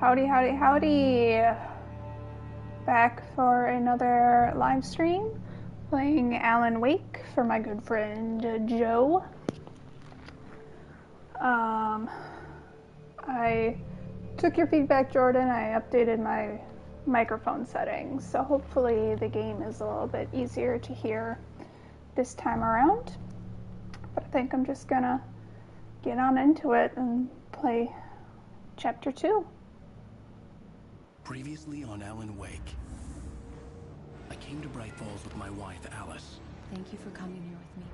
Howdy, howdy, howdy! Back for another live stream, playing Alan Wake for my good friend Joe. I took your feedback, Jordan. I updated my microphone settings, so hopefully the game is a little bit easier to hear this time around. But I think I'm just gonna get on into it and play Chapter 2. Previously on Alan Wake. I came to Bright Falls with my wife, Alice. Thank you for coming here with me.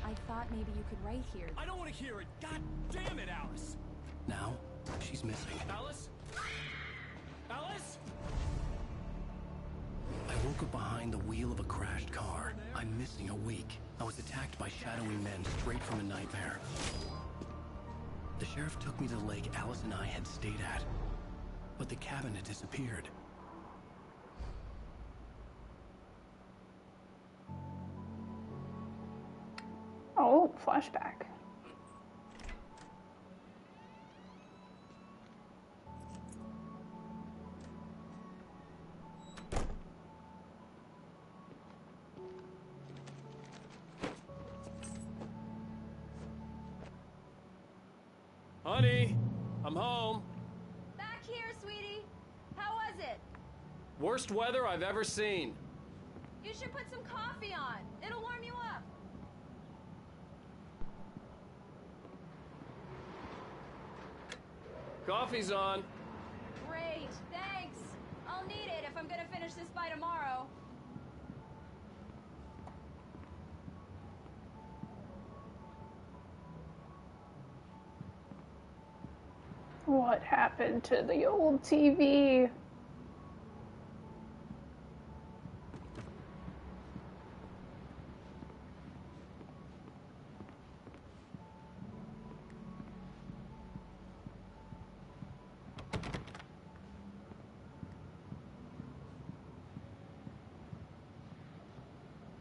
I thought maybe you could write here. I don't want to hear it! God damn it, Alice! Now, she's missing. Alice? Alice? I woke up behind the wheel of a crashed car. I'm missing a week. I was attacked by shadowy men straight from a nightmare. The sheriff took me to the lake Alice and I had stayed at. But the cabin had disappeared. Oh, flashback. Honey, I'm home. Back here, sweetie. How was it? Worst weather I've ever seen. You should put some coffee on. It'll warm you up. Coffee's on. Great, thanks. I'll need it if I'm gonna finish this by tomorrow. What happened to the old TV?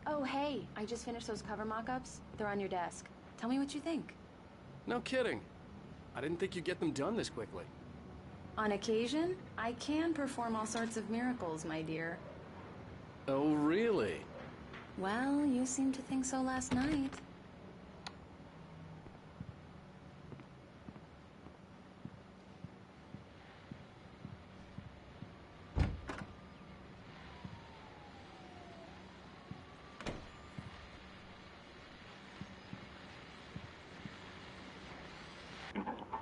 Oh, hey, I just finished those cover mock-ups. They're on your desk. Tell me what you think. No kidding. I didn't think you'd get them done this quickly. On occasion, I can perform all sorts of miracles, my dear. Oh, really? Well, you seemed to think so last night.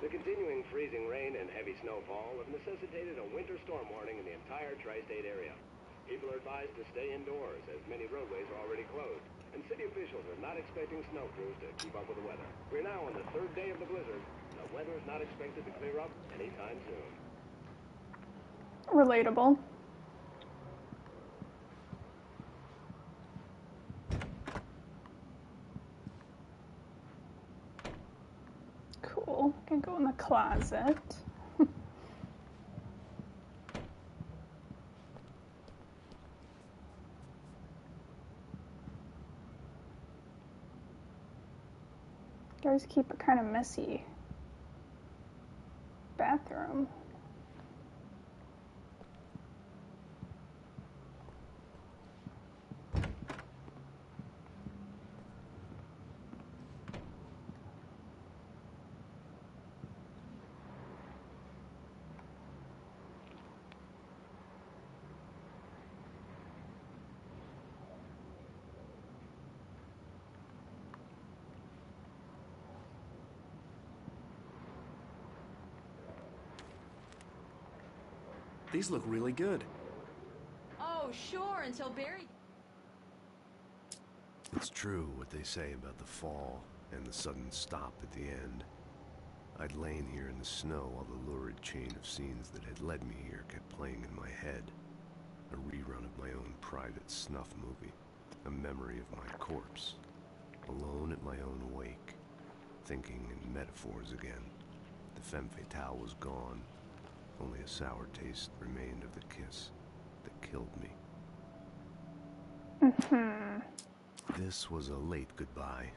The continuing freezing rain and heavy snowfall have necessitated a winter storm warning in the entire tri-state area. People are advised to stay indoors as many roadways are already closed, and city officials are not expecting snow crews to keep up with the weather. We're now on the third day of the blizzard. The weather is not expected to clear up anytime soon. Relatable. Cool. Can go in the closet. Guys keep a kind of messy bathroom. These look really good. Oh, sure, until Barry... It's true what they say about the fall and the sudden stop at the end. I'd lain here in the snow while the lurid chain of scenes that had led me here kept playing in my head. A rerun of my own private snuff movie. A memory of my corpse. Alone at my own wake. Thinking in metaphors again. The femme fatale was gone. Only a sour taste remained of the kiss that killed me. This was a late goodbye.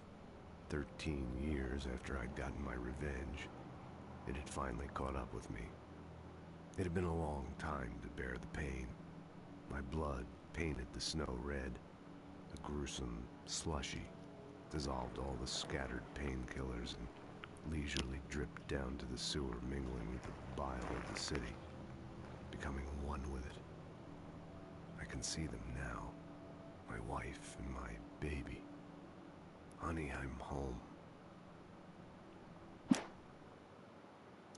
13 years after I'd gotten my revenge. It had finally caught up with me. It had been a long time to bear the pain. My blood painted the snow red. A gruesome slushy dissolved all the scattered painkillers and leisurely dripped down to the sewer, mingling with the bile of the city, becoming one with it. I can see them now. My wife and my baby. Honey, I'm home.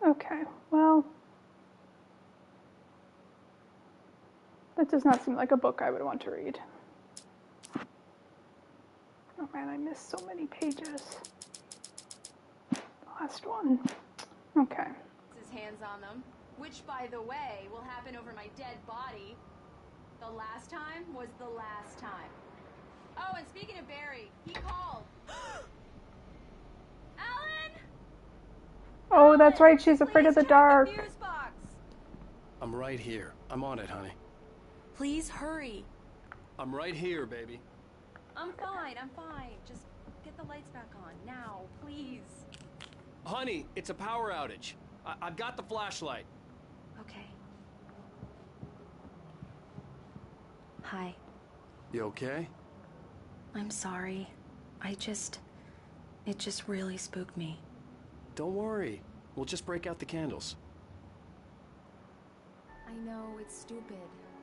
Okay, well, that does not seem like a book I would want to read. Oh man, I missed so many pages. The last one. Okay. His hands on them, which, by the way, will happen over my dead body. The last time was the last time. Oh, and speaking of Barry, he called. Alan! Oh, that's right, she's afraid Please of the check dark. fuse box. I'm right here. I'm on it, honey. Please hurry. I'm right here, baby. I'm fine, I'm fine. Just get the lights back on, now, please. Honey, it's a power outage. I've got the flashlight. Okay. Hi. You okay? I'm sorry. It just really spooked me. Don't worry. We'll just break out the candles. I know it's stupid,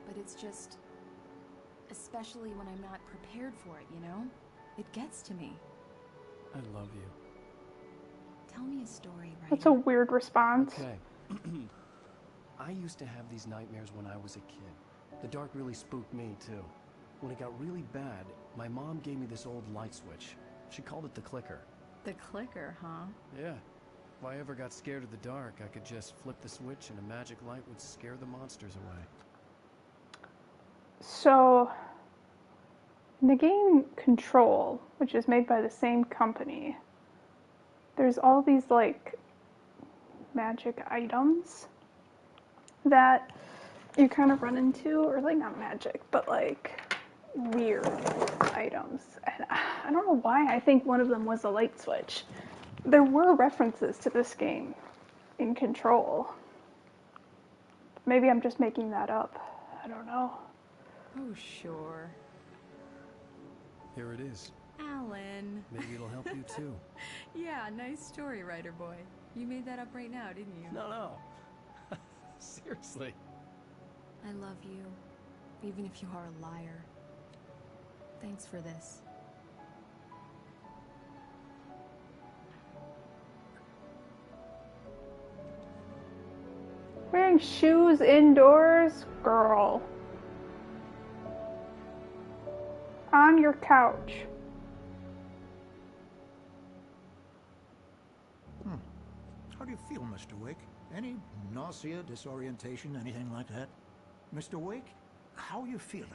but it's just... especially when I'm not prepared for it, you know? It gets to me. I love you. Tell me a story, right? That's a weird response. Okay. I used to have these nightmares when I was a kid. The dark really spooked me, too. When it got really bad, my mom gave me this old light switch. She called it the clicker. The clicker, huh? Yeah. If I ever got scared of the dark, I could just flip the switch and a magic light would scare the monsters away. So, in the game Control, which is made by the same company, there's all these, like, magic items that you kind of run into, or, like, not magic, but, like, weird items. And I don't know why I think one of them was a light switch. There were references to this game in Control. Maybe I'm just making that up. I don't know. Oh, sure. Here it is. Alan. Maybe it'll help you, too. Yeah, nice story, writer boy. You made that up right now, didn't you? No. Seriously. I love you, even if you are a liar. Thanks for this. Wearing shoes indoors? Girl. On your couch. How do you feel, Mr. Wake? Any nausea, disorientation, anything like that? Mr. Wake, how are you feeling?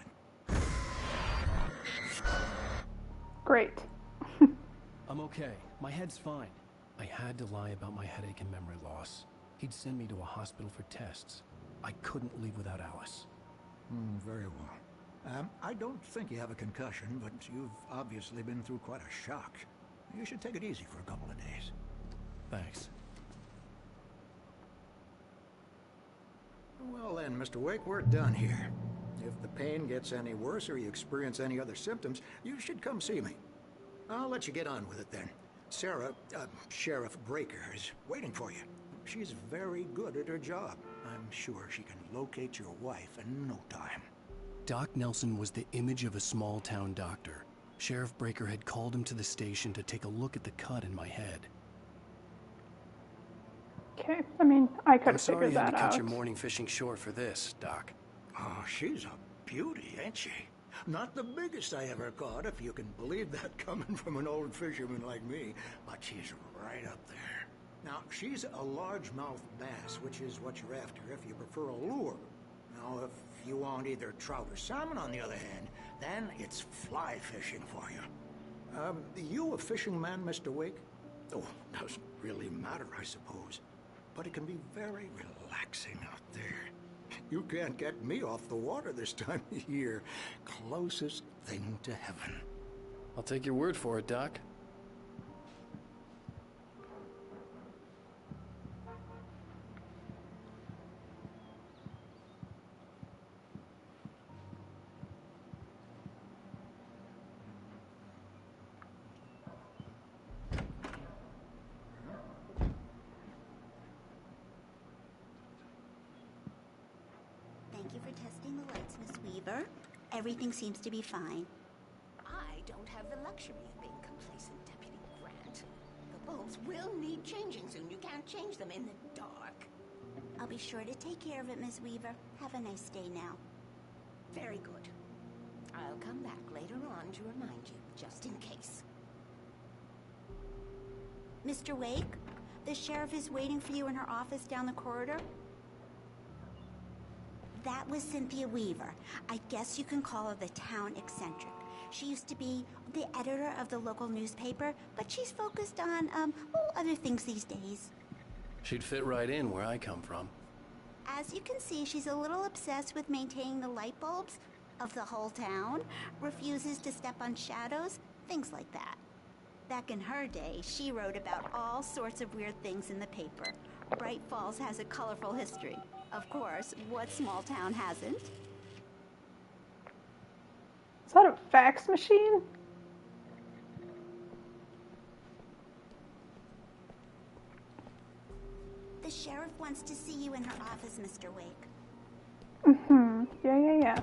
Great. I'm okay. My head's fine. I had to lie about my headache and memory loss. He'd send me to a hospital for tests. I couldn't leave without Alice. Very well. I don't think you have a concussion, but you've obviously been through quite a shock. You should take it easy for a couple of days. Thanks. Well then, Mr. Wake, we're done here. If the pain gets any worse or you experience any other symptoms, you should come see me. I'll let you get on with it then. Sarah, Sheriff Breaker, is waiting for you. She's very good at her job. I'm sure she can locate your wife in no time. Doc Nelson was the image of a small-town doctor. Sheriff Breaker had called him to the station to take a look at the cut in my head. Okay, I mean, I could I'm have sorry figured you had that to cut out. your morning fishing short for this, Doc. Oh, she's a beauty, ain't she? Not the biggest I ever caught, if you can believe that coming from an old fisherman like me, but she's right up there. Now, she's a largemouth bass, which is what you're after if you prefer a lure. Now, if you want either trout or salmon, on the other hand, then it's fly fishing for you. You a fishing man, Mr. Wake? Oh, doesn't really matter, I suppose. But it can be very relaxing out there. You can't get me off the water this time of year. Closest thing to heaven. I'll take your word for it, Doc. Thank you for testing the lights, Miss Weaver. Everything seems to be fine. I don't have the luxury of being complacent, Deputy Grant. The bulbs will need changing soon. You can't change them in the dark. I'll be sure to take care of it, Miss Weaver. Have a nice day now. Very good. I'll come back later on to remind you, just in case. Mr. Wake, the sheriff is waiting for you in her office down the corridor. That was Cynthia Weaver. I guess you can call her the town eccentric. She used to be the editor of the local newspaper, but she's focused on, other things these days. She'd fit right in where I come from. As you can see, she's a little obsessed with maintaining the light bulbs of the whole town, refuses to step on shadows, things like that. Back in her day, she wrote about all sorts of weird things in the paper. Bright Falls has a colorful history. Of course, what small town hasn't? Is that a fax machine? The sheriff wants to see you in her office, Mr. Wake. Mm-hmm. Yeah.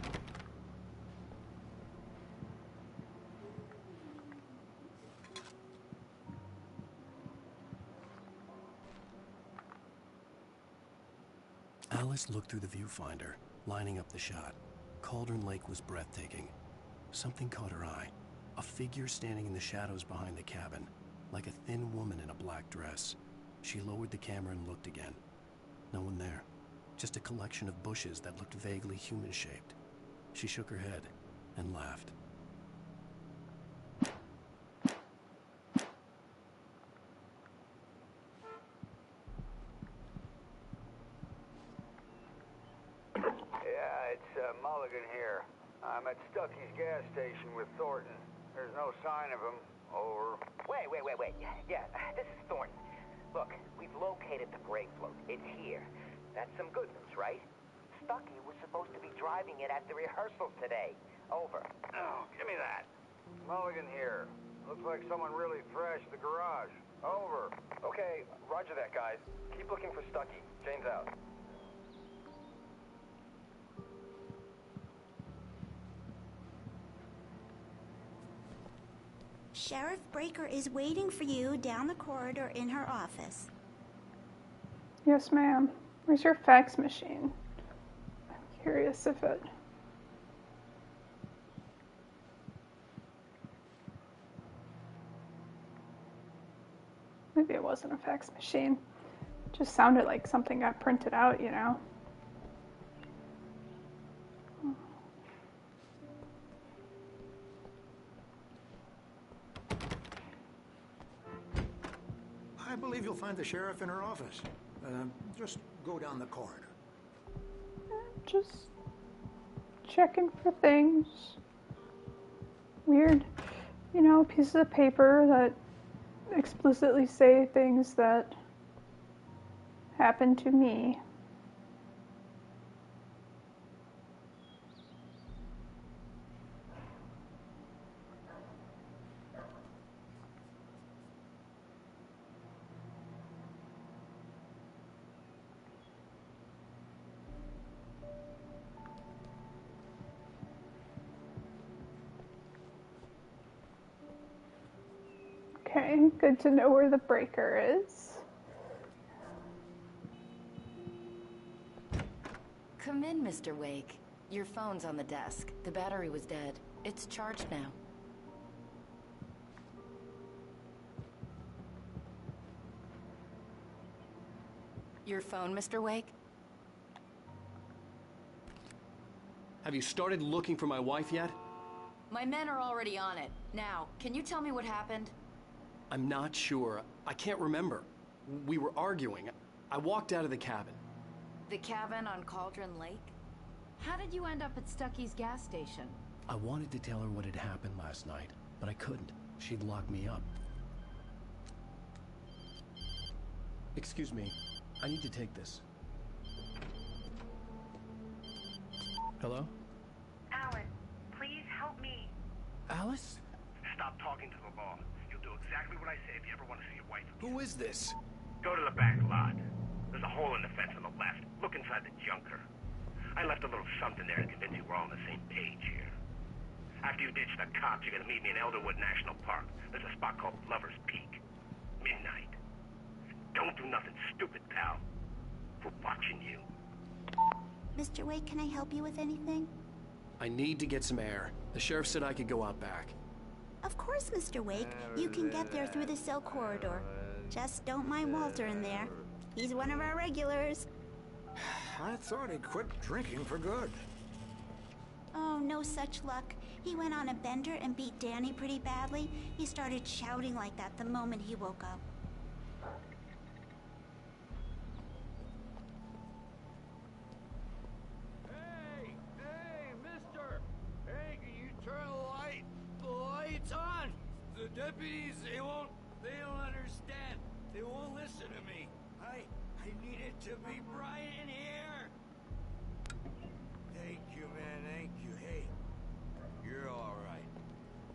Alice looked through the viewfinder, lining up the shot. Cauldron Lake was breathtaking. Something caught her eye. A figure standing in the shadows behind the cabin, like a thin woman in a black dress. She lowered the camera and looked again. No one there. Just a collection of bushes that looked vaguely human-shaped. She shook her head and laughed. Yeah, it's Mulligan here. I'm at Stuckey's gas station with Thornton. There's no sign of him. Over. Wait. Yeah, this is Thornton. Look, we've located the brake float. It's here. That's some good news, right? Stuckey was supposed to be driving it at the rehearsal today. Over. Oh, give me that. Mulligan here. Looks like someone really thrashed the garage. Over. Okay, roger that, guys. Keep looking for Stuckey. Jane's out. Sheriff Breaker is waiting for you down the corridor in her office. Yes, ma'am. Where's your fax machine? I'm curious if it... Maybe it wasn't a fax machine. It just sounded like something got printed out, you know? I believe you'll find the sheriff in her office. Just go down the corridor. Just checking for things. Weird, you know, pieces of paper that explicitly say things that happened to me. Okay, good to know where the breaker is. Come in, Mr. Wake. Your phone's on the desk. The battery was dead. It's charged now. Your phone, Mr. Wake? Have you started looking for my wife yet? My men are already on it. Now, can you tell me what happened? I'm not sure. I can't remember. We were arguing. I walked out of the cabin. The cabin on Cauldron Lake? How did you end up at Stuckey's gas station? I wanted to tell her what had happened last night, but I couldn't. She'd lock me up. Excuse me. I need to take this. Hello? Alan, please help me. Alice? Stop talking to the law. You'll do exactly what I say if you ever want to see your wife. Who is this? Go to the back lot. There's a hole in the fence on the left. Look inside the junker. I left a little something there to convince you we're all on the same page here. After you ditch the cops, you're gonna meet me in Elderwood National Park. There's a spot called Lover's Peak. Midnight. Don't do nothing stupid, pal. We're watching you. Mr. Wake, can I help you with anything? I need to get some air. The sheriff said I could go out back. Of course, Mr. Wake. You can get there through the cell corridor. Just don't mind Walter in there. He's one of our regulars. I thought he quit drinking for good. Oh, no such luck. He went on a bender and beat Danny pretty badly. He started shouting like that the moment he woke up. Hey, mister! Hey, can you turn the lights on? The deputies, they don't understand. They won't listen to me. I need it to be bright in here. Thank you, man, thank you. Hey, you're all right.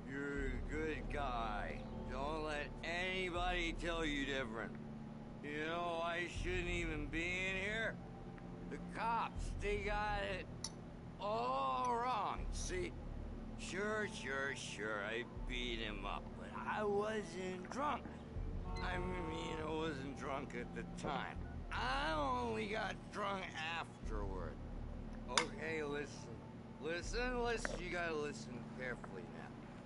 You're a good guy. Don't let anybody tell you different. You know, I shouldn't even be in here. The cops, they got it all wrong. See, sure, I beat him up, but I wasn't drunk. I mean, I wasn't drunk at the time. I only got drunk afterward. Okay, listen, you gotta listen carefully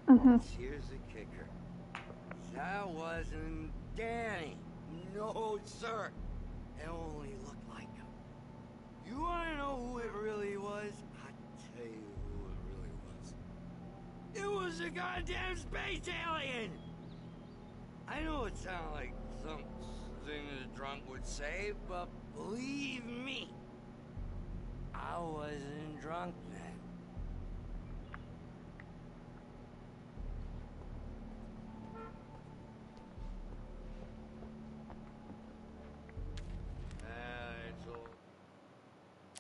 now. Here's the kicker. That wasn't Danny. No, sir. It only looked like him. You wanna know who it really was? I'll tell you who it really was. It was a goddamn space alien! I know it sounds like something a drunk would say, but believe me, I wasn't drunk then.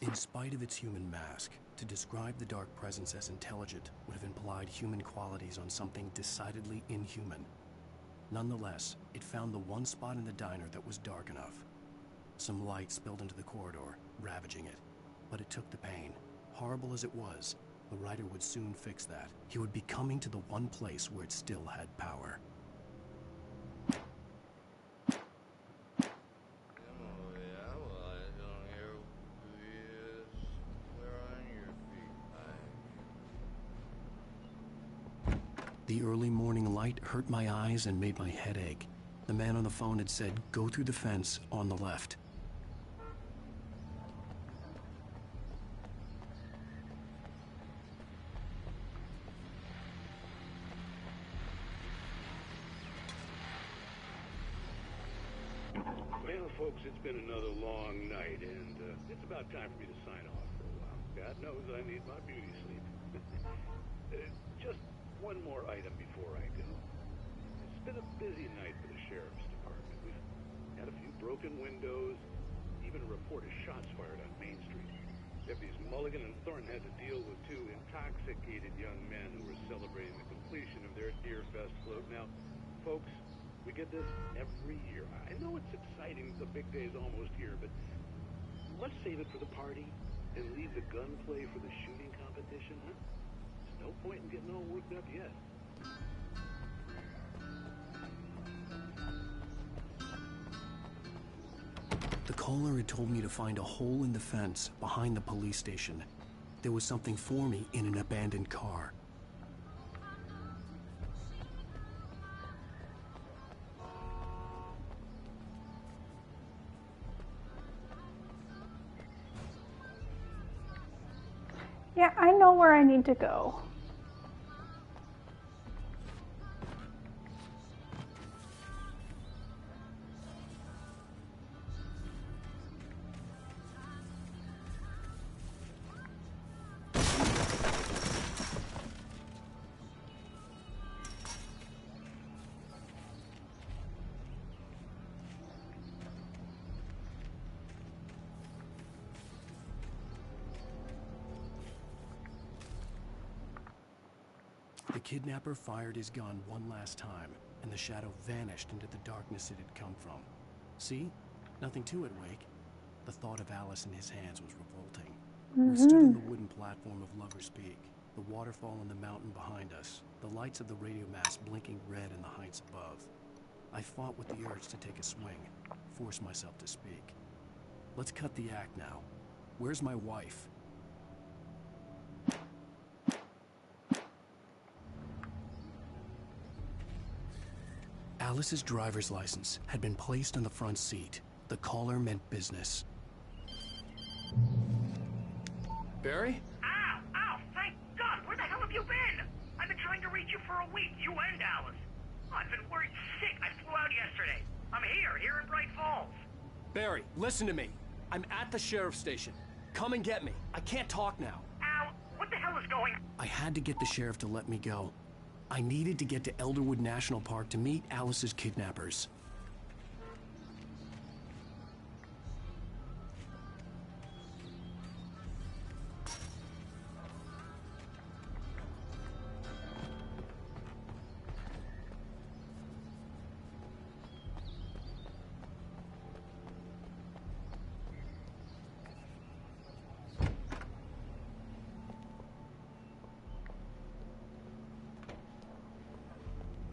In spite of its human mask, to describe the dark presence as intelligent would have implied human qualities on something decidedly inhuman. Nonetheless, it found the one spot in the diner that was dark enough. Some light spilled into the corridor, ravaging it. But it took the pain. Horrible as it was, the writer would soon fix that. He would be coming to the one place where it still had power. The early morning light hurt my eyes and made my head ache. The man on the phone had said, "Go through the fence on the left." Well, folks, it's been another long night, and it's about time for me to sign off for a while. God knows I need my beauty sleep. Just one more item before I go. It's been a busy night for the Sheriff's Department. We've had a few broken windows, even a report of shots fired on Main Street. Deputies Mulligan and Thornton had to deal with two intoxicated young men who were celebrating the completion of their Deer Fest float. Now, folks, we get this every year. I know it's exciting, the big day's almost here, but let's save it for the party and leave the gunplay for the shooting competition, huh? There's no point in getting all worked up yet. The caller had told me to find a hole in the fence behind the police station. There was something for me in an abandoned car. Yeah, I know where I need to go. The kidnapper fired his gun one last time, and the shadow vanished into the darkness it had come from. See? Nothing to it, Wake. The thought of Alice in his hands was revolting. We stood on the wooden platform of Lover's Peak, the waterfall on the mountain behind us, the lights of the radio mast blinking red in the heights above. I fought with the urge to take a swing, force myself to speak. Let's cut the act now. Where's my wife? Alice's driver's license had been placed on the front seat. The caller meant business. Barry? Ow! Ow! Thank God! Where the hell have you been? I've been trying to reach you for a week, you and Alice. I've been worried sick. I flew out yesterday. I'm here in Bright Falls. Barry, listen to me. I'm at the sheriff's station. Come and get me. I can't talk now. Al, what the hell is going on? I had to get the sheriff to let me go. I needed to get to Elderwood National Park to meet Alice's kidnappers.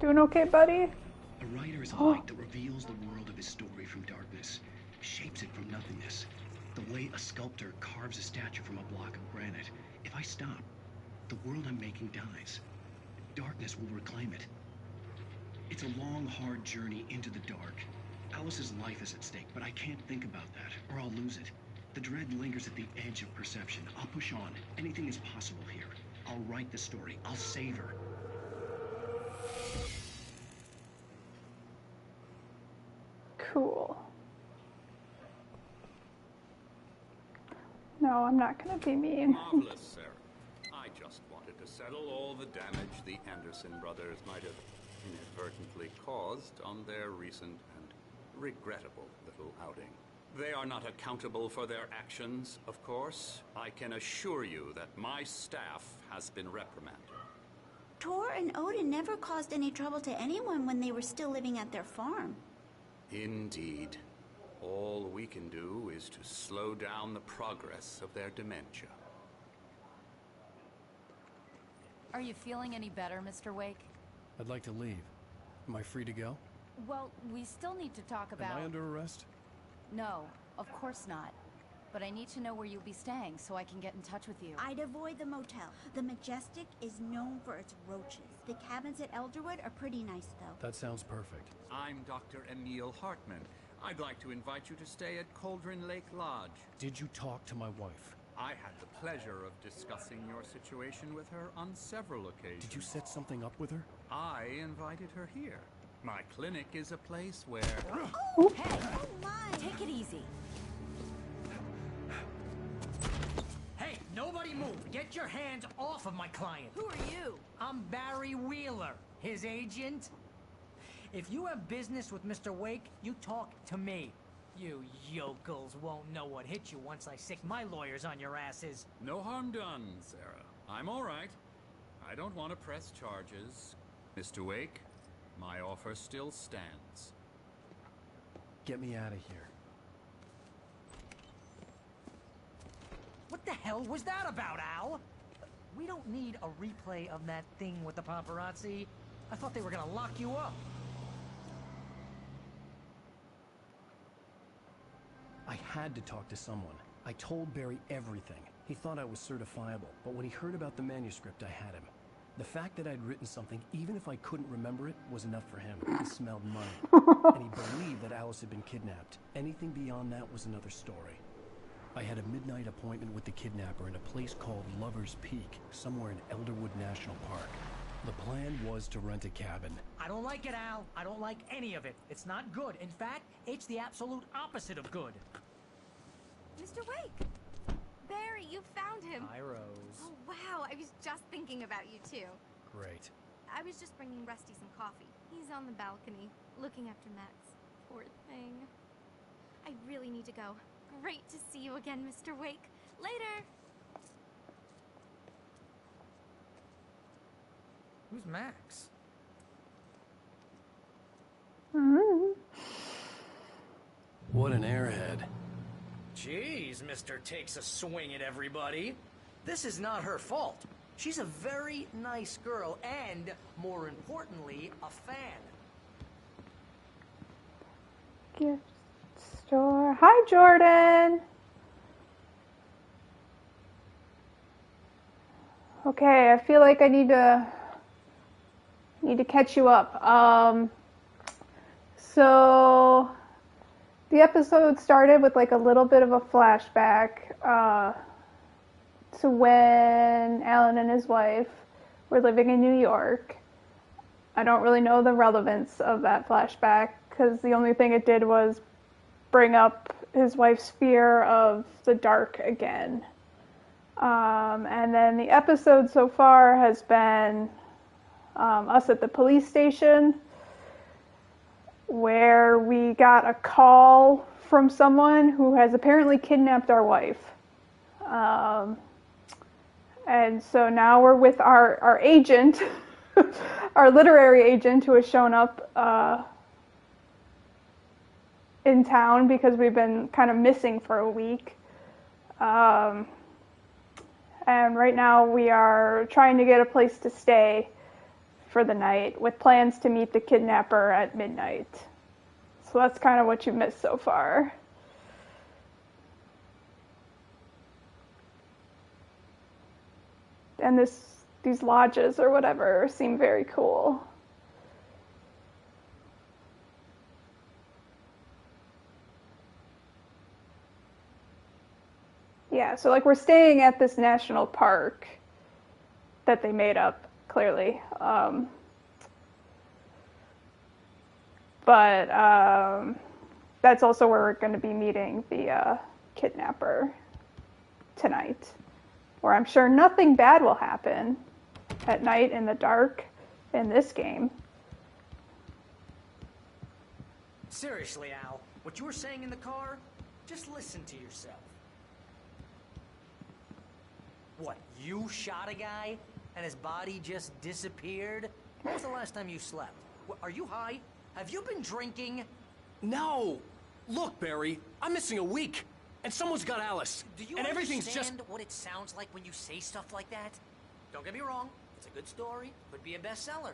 Doing okay, buddy? A writer is a light that reveals the world of his story from darkness, shapes it from nothingness. The way a sculptor carves a statue from a block of granite. If I stop, the world I'm making dies. Darkness will reclaim it. It's a long, hard journey into the dark. Alice's life is at stake, but I can't think about that, or I'll lose it. The dread lingers at the edge of perception. I'll push on. Anything is possible here. I'll write the story. I'll save her. Cool. No, I'm not gonna be mean. Marvelous, Sarah. I just wanted to settle all the damage the Anderson brothers might have inadvertently caused on their recent and regrettable little outing. They are not accountable for their actions, of course. I can assure you that my staff has been reprimanded. Tor and Odin never caused any trouble to anyone when they were still living at their farm. Indeed. All we can do is to slow down the progress of their dementia. Are you feeling any better, Mr. Wake? I'd like to leave. Am I free to go? Well, we still need to talk about... Am I under arrest? No, of course not. But I need to know where you'll be staying so I can get in touch with you. I'd avoid the motel. The Majestic is known for its roaches. The cabins at Elderwood are pretty nice, though. That sounds perfect. I'm Dr. Emil Hartman. I'd like to invite you to stay at Cauldron Lake Lodge. Did you talk to my wife? I had the pleasure of discussing your situation with her on several occasions. Did you set something up with her? I invited her here. My clinic is a place where... Oh, hey! Oh, my! Take it easy. Hey, nobody move! Get your hands off of my client! Who are you? I'm Barry Wheeler, his agent. If you have business with Mr. Wake, you talk to me. You yokels won't know what hit you once I sick my lawyers on your asses. No harm done, Sarah. I'm all right. I don't want to press charges. Mr. Wake, my offer still stands. Get me out of here. What the hell was that about, Al? We don't need a replay of that thing with the paparazzi. I thought they were gonna lock you up. I had to talk to someone. I told Barry everything. He thought I was certifiable, but when he heard about the manuscript, I had him. The fact that I'd written something, even if I couldn't remember it, was enough for him. He smelled money. And he believed that Alice had been kidnapped. Anything beyond that was another story. I had a midnight appointment with the kidnapper in a place called Lover's Peak, somewhere in Elderwood National Park. The plan was to rent a cabin. I don't like it, Al. I don't like any of it. It's not good. In fact, it's the absolute opposite of good. Mr. Wake! Barry, you found him! Hi, Rose. Oh, wow. I was just thinking about you, too. Great. I was just bringing Rusty some coffee. He's on the balcony, looking after Max. Poor thing. I really need to go. Great to see you again, Mr. Wake. Later! Who's Max? What an airhead. Jeez, Mr. Takes a swing at everybody. This is not her fault. She's a very nice girl and, more importantly, a fan. Gift store. Hi, Jordan. Okay, I feel like I need to catch you up. So the episode started with like a little bit of a flashback to when Alan and his wife were living in New York. I don't really know the relevance of that flashback because the only thing it did was bring up his wife's fear of the dark again. And then the episode so far has been us at the police station where we got a call from someone who has apparently kidnapped our wife. And so now we're with our agent, our literary agent who has shown up in town because we've been kind of missing for a week. And right now we are trying to get a place to stay for the night with plans to meet the kidnapper at midnight. So that's kind of what you've missed so far. And these lodges or whatever seem very cool. Yeah, so like we're staying at this national park that they made up, clearly. But that's also where we're going to be meeting the kidnapper tonight, where I'm sure nothing bad will happen at night in the dark in this game. Seriously, Al, what you were saying in the car, just listen to yourself. What, you shot a guy and his body just disappeared? When was the last time you slept? Are you high? Have you been drinking? No! Look, Barry, I'm missing a week, and someone's got Alice. Do you and everything's understand just... what it sounds like when you say stuff like that? Don't get me wrong, it's a good story, could be a bestseller.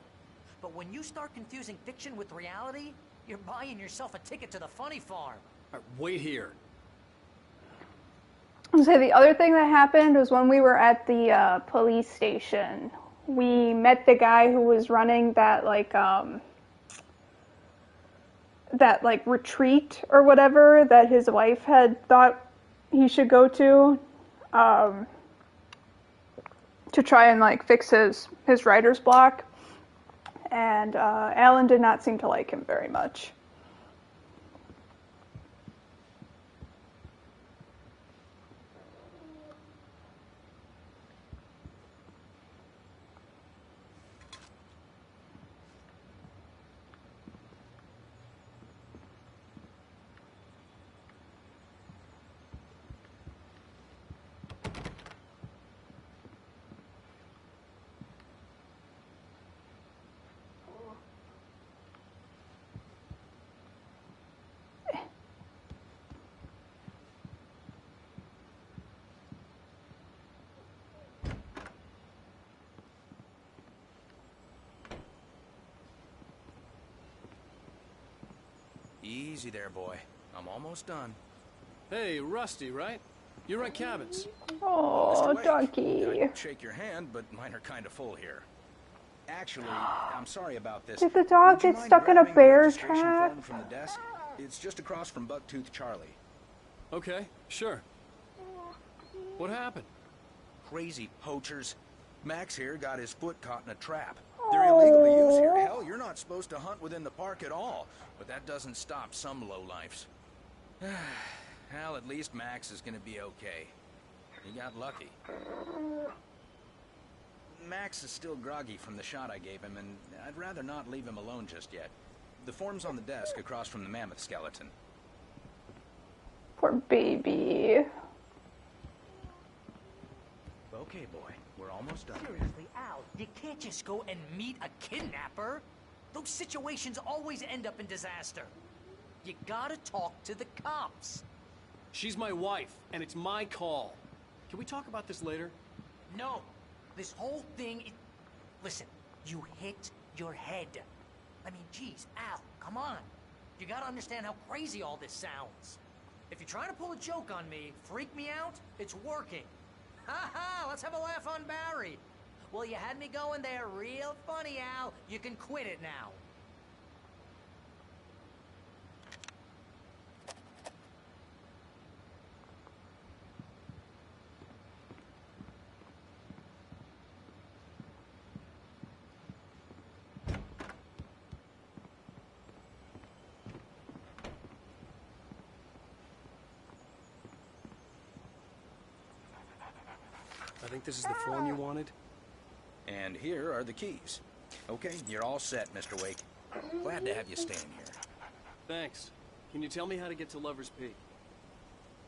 But when you start confusing fiction with reality, you're buying yourself a ticket to the funny farm. All right, wait here. So the other thing that happened was when we were at the police station, we met the guy who was running that retreat or whatever that his wife had thought he should go to try and like fix his writer's block. And Alan did not seem to like him very much. Easy there, boy. I'm almost done. Hey, Rusty, right? You run cabins. Oh, donkey. I'd shake your hand, but mine are kind of full here. Actually, I'm sorry about this. Did the dog get stuck in a bear trap? From the desk? It's just across from Bucktooth Charlie. Okay, sure. What happened? Crazy poachers. Max here got his foot caught in a trap. They're illegal to use here. Hell, you're not supposed to hunt within the park at all. But that doesn't stop some lowlifes. Hell, at least Max is gonna be okay. He got lucky. Max is still groggy from the shot I gave him, and I'd rather not leave him alone just yet. The form's on the desk across from the mammoth skeleton. Poor baby. Okay, boy. We're almost done. Seriously, Al, you can't just go and meet a kidnapper. Those situations always end up in disaster. You gotta talk to the cops. She's my wife, and it's my call. Can we talk about this later? No. This whole thing is... Listen, you hit your head. I mean, geez, Al, come on. You gotta understand how crazy all this sounds. If you're trying to pull a joke on me, freak me out, it's working. Ha ha, let's have a laugh on Barry. Well, you had me going there real funny, Al. You can quit it now. I think this is the form you wanted. And here are the keys. Okay, you're all set, Mr. Wake. Glad to have you staying here. Thanks. Can you tell me how to get to Lover's Peak?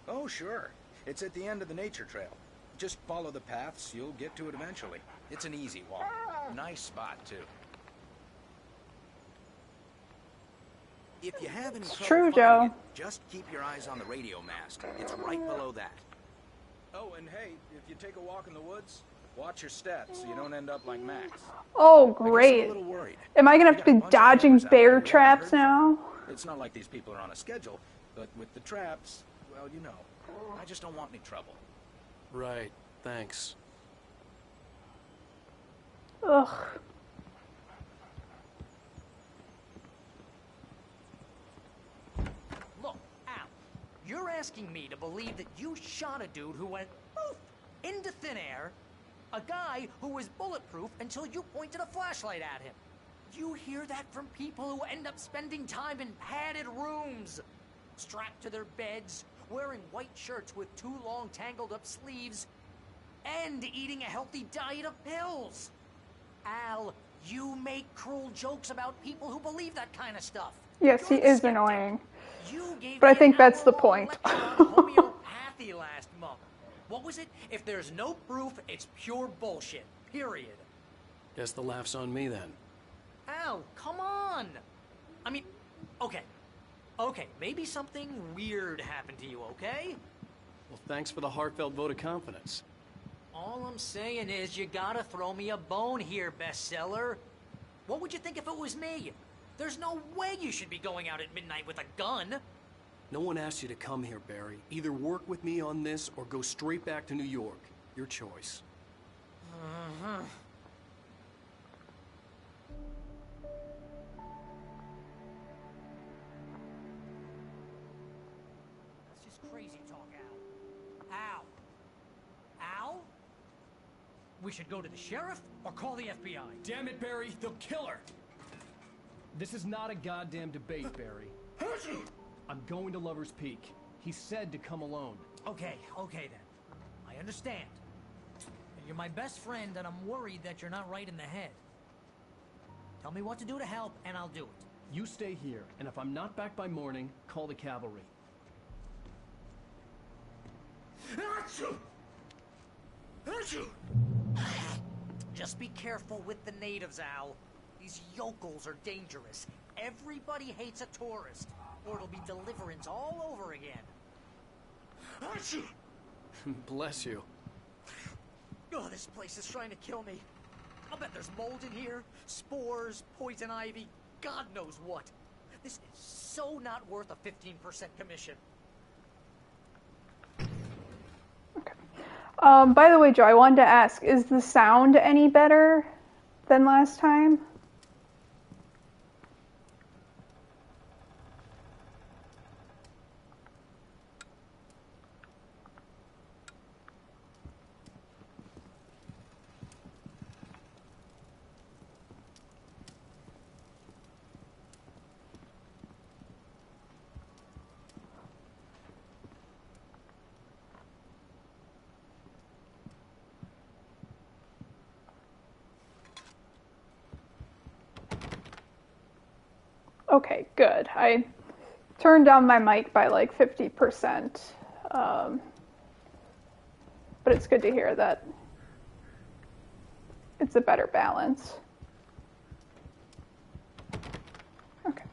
Oh, sure. It's at the end of the nature trail. Just follow the paths, you'll get to it eventually. It's an easy walk. Nice spot, too. If you have any trouble true, finding Joe. it, just keep your eyes on the radio mast. It's right below that. Oh, and hey, if you take a walk in the woods, watch your steps so you don't end up like Max. Oh, I guess I'm great. a little worried. Am I gonna have to We got a be bunch of dodging lovers out bear there we traps haven't heard now? from. It's not like these people are on a schedule, but with the traps, well, you know, I just don't want any trouble. Right. Thanks. Ugh. Look, Al, you're asking me to believe that you shot a dude who went poof into thin air, a guy who was bulletproof until you pointed a flashlight at him. You hear that from people who end up spending time in padded rooms, strapped to their beds, wearing white shirts with too long tangled up sleeves, and eating a healthy diet of pills. Al, you make cruel jokes about people who believe that kind of stuff. Yes, he is annoying. You gave But I me think an that's the hour-long point. lecture on homeopathy last month. What was it? If there's no proof, it's pure bullshit. Period. Guess the laugh's on me then. Al, come on. I mean, okay. Okay, maybe something weird happened to you, okay? Well, thanks for the heartfelt vote of confidence. All I'm saying is you gotta throw me a bone here, bestseller. What would you think if it was me? There's no way you should be going out at midnight with a gun. No one asked you to come here, Barry. Either work with me on this or go straight back to New York. Your choice. Uh-huh. That's just crazy talk, Al. Al. Al? We should go to the sheriff or call the FBI. Damn it, Barry, they'll kill her. This is not a goddamn debate, Barry. I'm going to Lover's Peak. He said to come alone. Okay, okay then. I understand. You're my best friend, and I'm worried that you're not right in the head. Tell me what to do to help, and I'll do it. You stay here, and if I'm not back by morning, call the cavalry. Just be careful with the natives, Al. These yokels are dangerous. Everybody hates a tourist, or it'll be Deliverance all over again. Bless you. Oh, this place is trying to kill me. I'll bet there's mold in here, spores, poison ivy, God knows what. This is so not worth a 15% commission. By the way, Joe, I wanted to ask, is the sound any better than last time? Okay, good. I turned down my mic by like 50%. But it's good to hear that it's a better balance. Okay.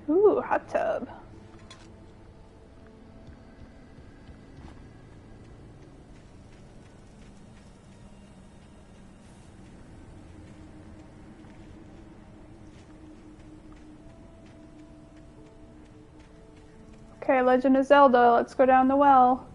Ooh, hot tub. Okay, Legend of Zelda, let's go down the well.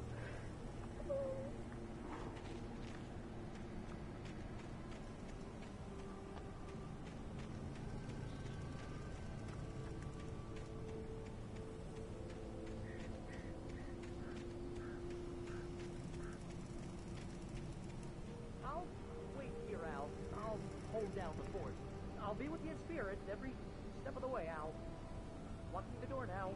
I'll wait here, Al. I'll hold down the fort. I'll be with you in spirit every step of the way, Al. Locking the door now.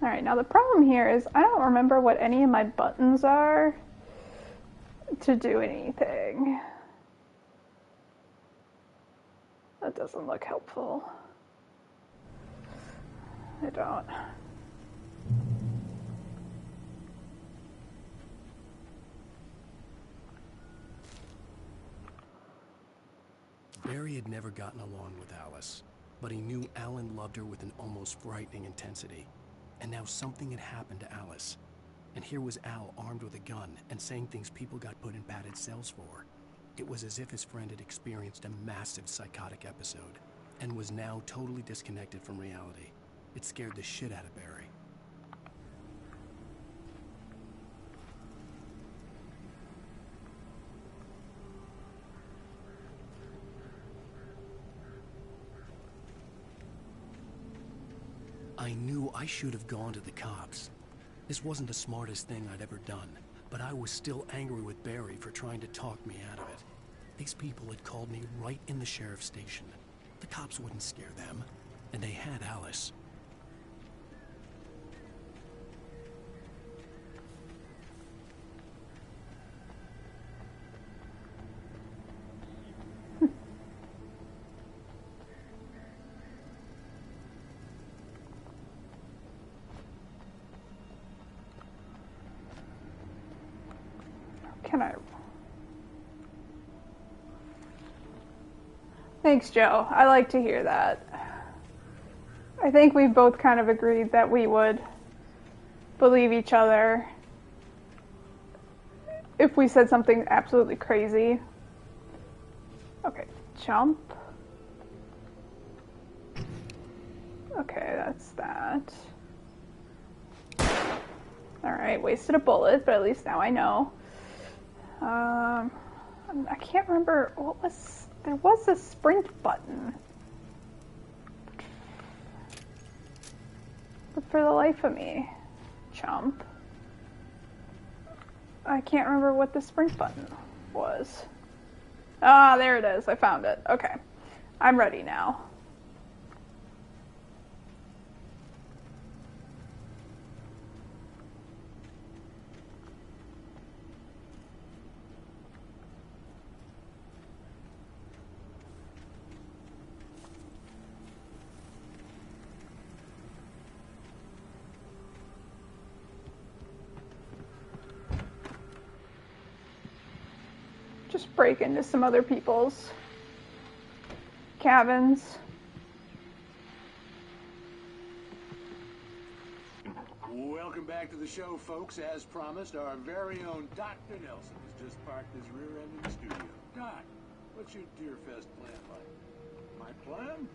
Alright, now the problem here is I don't remember what any of my buttons are to do anything. That doesn't look helpful. I don't. Barry had never gotten along with Alice, but he knew Alan loved her with an almost frightening intensity. And now something had happened to Alice. And here was Al armed with a gun and saying things people got put in padded cells for. It was as if his friend had experienced a massive psychotic episode and was now totally disconnected from reality. It scared the shit out of Barry. I knew I should have gone to the cops. This wasn't the smartest thing I'd ever done, but I was still angry with Barry for trying to talk me out of it. These people had called me right in the sheriff's station. The cops wouldn't scare them, and they had Alice. Can I? Thanks, Joe. I like to hear that. I think we both kind of agreed that we would believe each other if we said something absolutely crazy. Okay, jump. Okay, that's that. Alright, wasted a bullet, but at least now I know. I can't remember what was. There was a sprint button. But for the life of me, jump. I can't remember what the sprint button was. Ah, there it is. I found it. Okay. I'm ready now. Just break into some other people's cabins. Welcome back to the show, folks. As promised, our very own Dr. Nelson has just parked his rear end in the studio. Doc, what's your Deerfest plan like? My plan?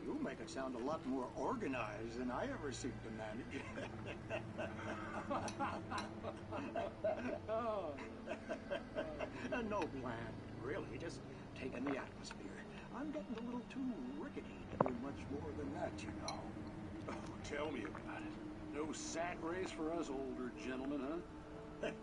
You make it sound a lot more organized than I ever seem to manage. No plan, really. Just taking the atmosphere. I'm getting a little too rickety to do much more than that, you know. Oh, tell me about it. No sack race for us older gentlemen, huh? Yes,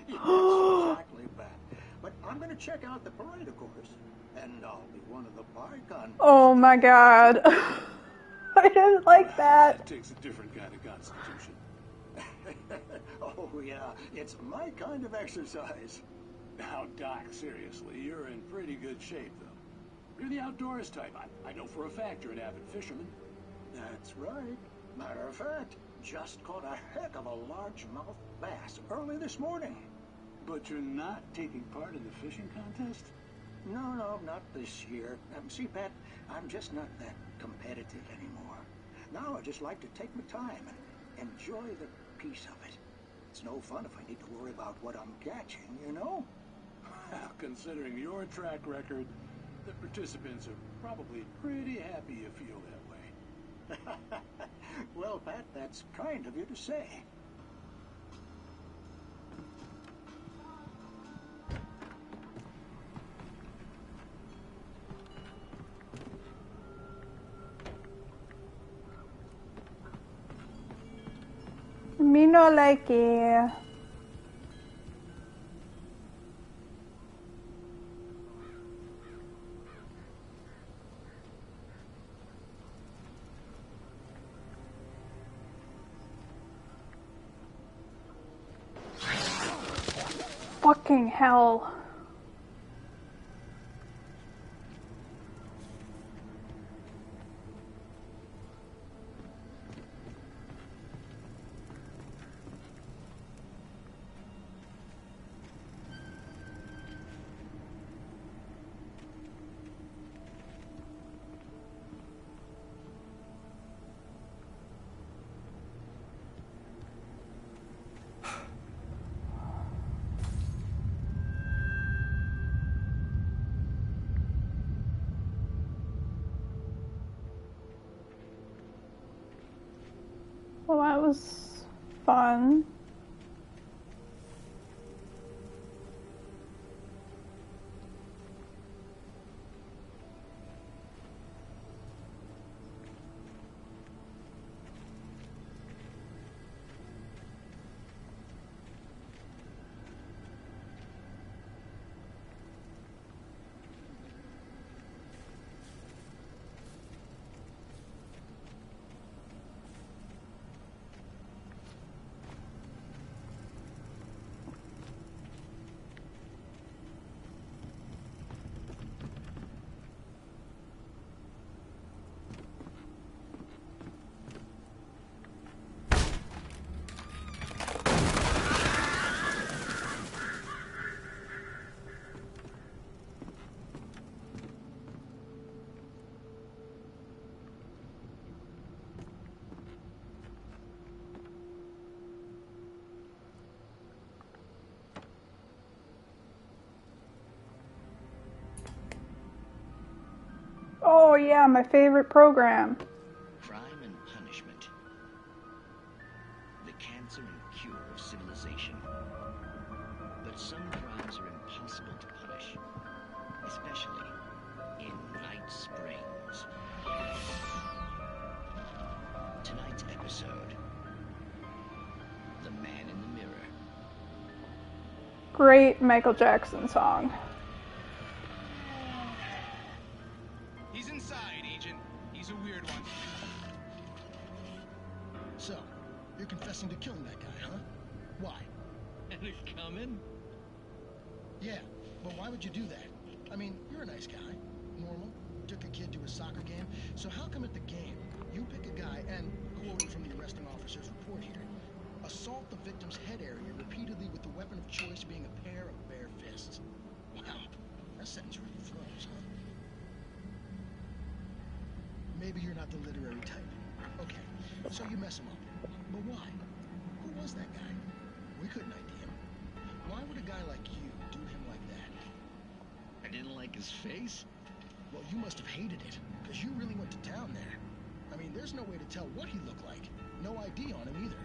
exactly that. But I'm going to check out the parade, of course. And I'll be one of the Bicon. Oh my god. I didn't like that. It takes a different kind of constitution. Oh yeah, it's my kind of exercise. Now, Doc, seriously, you're in pretty good shape, though. You're the outdoors type. I know for a fact you're an avid fisherman. That's right. Matter of fact, just caught a heck of a largemouth bass early this morning. But you're not taking part in the fishing contest? No, not this year. See, Pat, I'm just not that competitive anymore. Now I just like to take my time and enjoy the peace of it. It's no fun if I need to worry about what I'm catching, you know? Well, considering your track record, the participants are probably pretty happy you feel that way. Well, Pat, that's kind of you to say. Me no like it. Fucking hell. Well, that was fun. Oh yeah, my favorite program. Crime and punishment. The cancer and cure of civilization. But some crimes are impossible to punish, especially in Night Springs. Tonight's episode, The Man in the Mirror. Great Michael Jackson song. He's inside, Agent. He's a weird one. So, you're confessing to killing that guy, huh? Why? And it coming? Yeah, but why would you do that? I mean, you're a nice guy. Normal. Took a kid to a soccer game. So how come at the game, you pick a guy and, quoting from the arresting officer's report here, assault the victim's head area repeatedly with the weapon of choice being a pair of bare fists? Wow, that sentence really throws, huh? Maybe you're not the literary type. Okay, so you mess him up. But why? Who was that guy? We couldn't ID him. Why would a guy like you do him like that? I didn't like his face? Well, you must have hated it, because you really went to town there. I mean, there's no way to tell what he looked like. No ID on him either.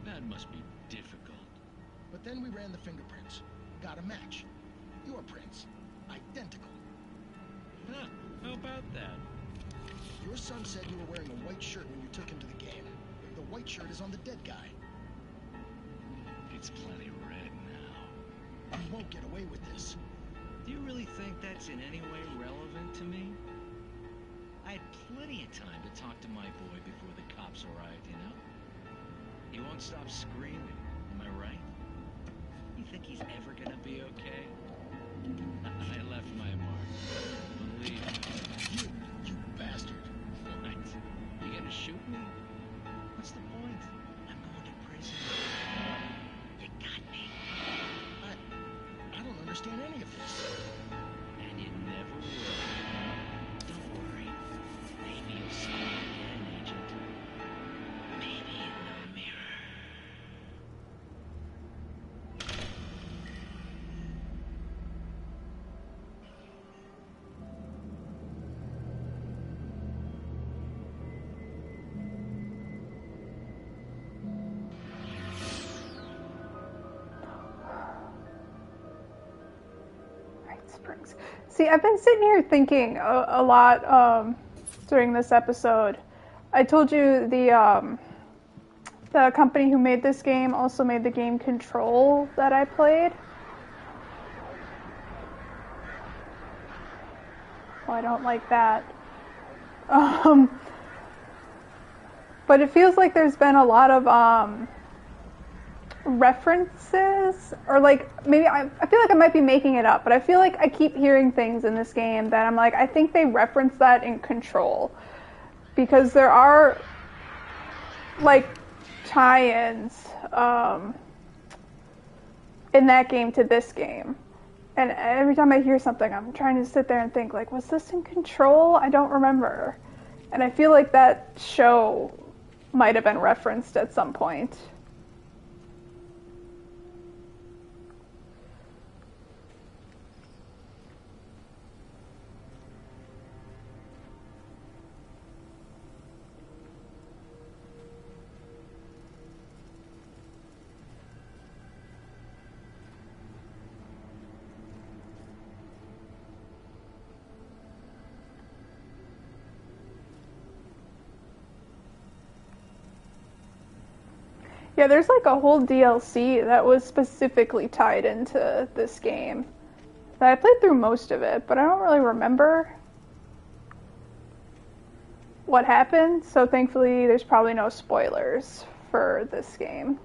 That must be difficult. But then we ran the fingerprints. Got a match. Your prints. Identical. Huh, how about that? Your son said you were wearing a white shirt when you took him to the game. The white shirt is on the dead guy. It's plenty red now. You won't get away with this. Do you really think that's in any way relevant to me? I had plenty of time to talk to my boy before the cops arrived, you know? He won't stop screaming, am I right? You think he's ever gonna be okay? I left my mark. Believe me. You bastard. What? You gonna shoot me? works. See, I've been sitting here thinking a lot during this episode. I told you the company who made this game also made the game Control that I played. Oh, I don't like that. But it feels like there's been a lot of references, or like maybe I feel like I might be making it up, but I feel like I keep hearing things in this game that I'm like, I think they reference that in Control, because there are like tie-ins in that game to this game, and every time I hear something, I'm trying to sit there and think like, was this in Control? I don't remember, and I feel like that show might have been referenced at some point. Yeah, there's like a whole DLC that was specifically tied into this game. I played through most of it, but I don't really remember what happened, so thankfully there's probably no spoilers for this game.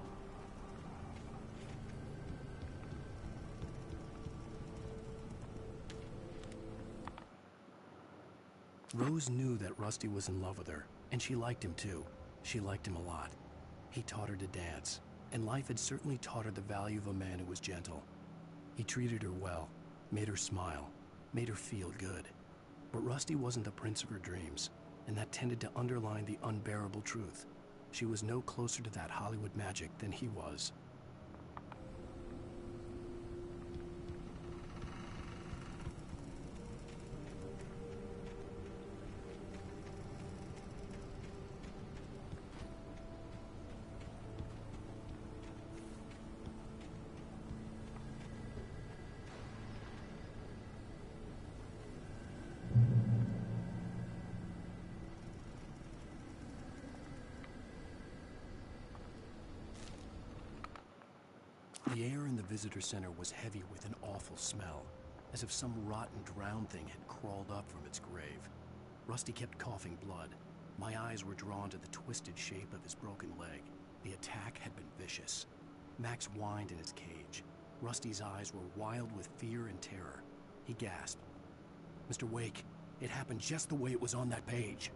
Rose knew that Rusty was in love with her, and she liked him too. She liked him a lot. He taught her to dance, and life had certainly taught her the value of a man who was gentle. He treated her well, made her smile, made her feel good. But Rusty wasn't the prince of her dreams, and that tended to underline the unbearable truth. She was no closer to that Hollywood magic than he was. The air in the visitor center was heavy with an awful smell, as if some rotten drowned thing had crawled up from its grave. Rusty kept coughing blood. My eyes were drawn to the twisted shape of his broken leg. The attack had been vicious. Max whined in his cage. Rusty's eyes were wild with fear and terror. He gasped. "Mr. Wake, it happened just the way it was on that page."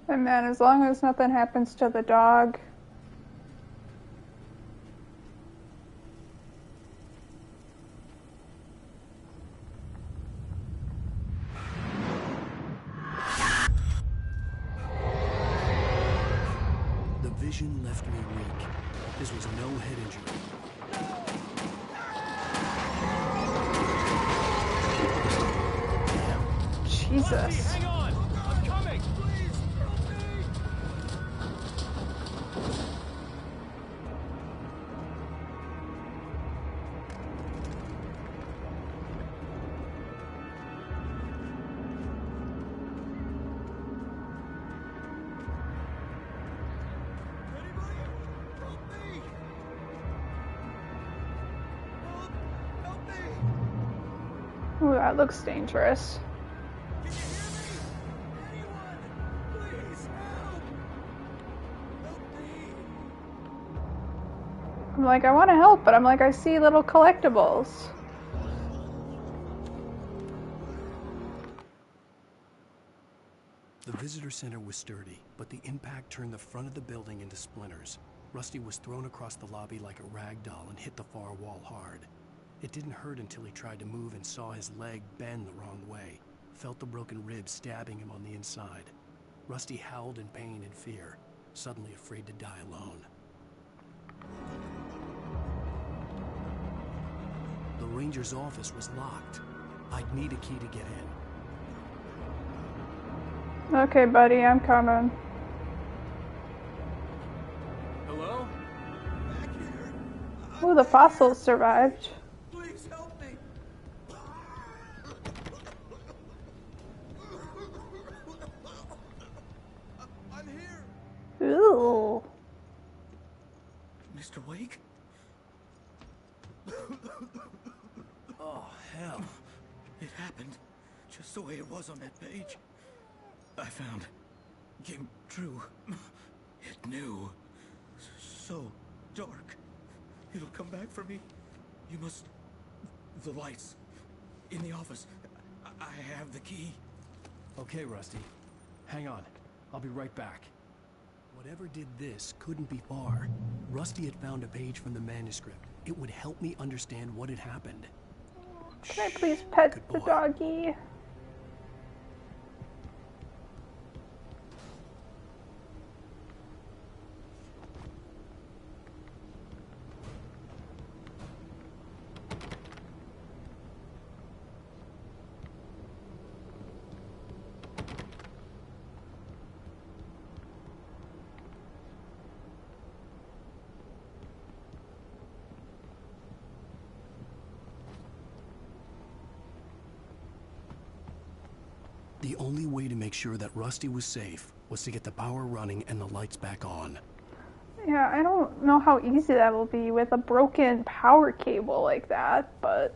And man, as long as nothing happens to the dog. The vision left me weak. This was no head injury. Jesus. Hang on! I'm coming! Ooh, that looks dangerous. I'm like, I want to help, but I'm like, I see little collectibles. The visitor center was sturdy, but the impact turned the front of the building into splinters. Rusty was thrown across the lobby like a rag doll and hit the far wall hard. It didn't hurt until he tried to move and saw his leg bend the wrong way, felt the broken ribs stabbing him on the inside. Rusty howled in pain and fear, suddenly afraid to die alone. The ranger's office was locked. I'd need a key to get in. Okay, buddy, I'm coming. Hello? Ooh, the fossils survived. Please help me. Mr. Wake? Oh, hell. It happened just the way it was on that page. I found came true. It knew. So dark. It'll come back for me. You must... The lights. In the office. I have the key. Okay, Rusty. Hang on. I'll be right back. Whatever did this couldn't be far. Rusty had found a page from the manuscript. It would help me understand what had happened. Can I please pet the doggy? The only way to make sure that Rusty was safe was to get the power running and the lights back on. Yeah, I don't know how easy that will be with a broken power cable like that, but...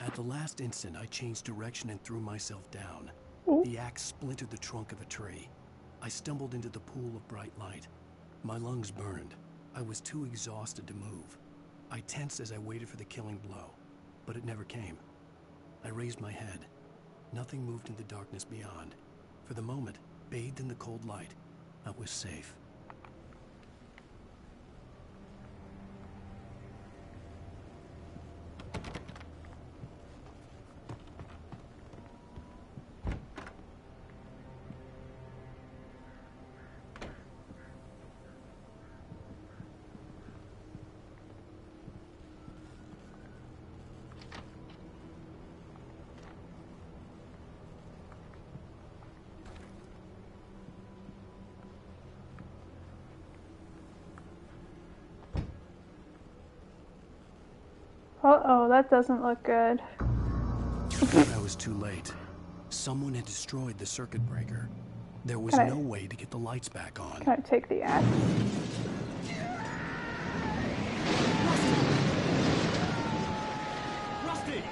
At the last instant, I changed direction and threw myself down. The axe splintered the trunk of a tree. I stumbled into the pool of bright light. My lungs burned. I was too exhausted to move. I tensed as I waited for the killing blow, but it never came. I raised my head. Nothing moved in the darkness beyond. For the moment, bathed in the cold light, I was safe. Uh-oh, that doesn't look good. I was too late. Someone had destroyed the circuit breaker. There was no way to get the lights back on. Can I take the axe? Rusty!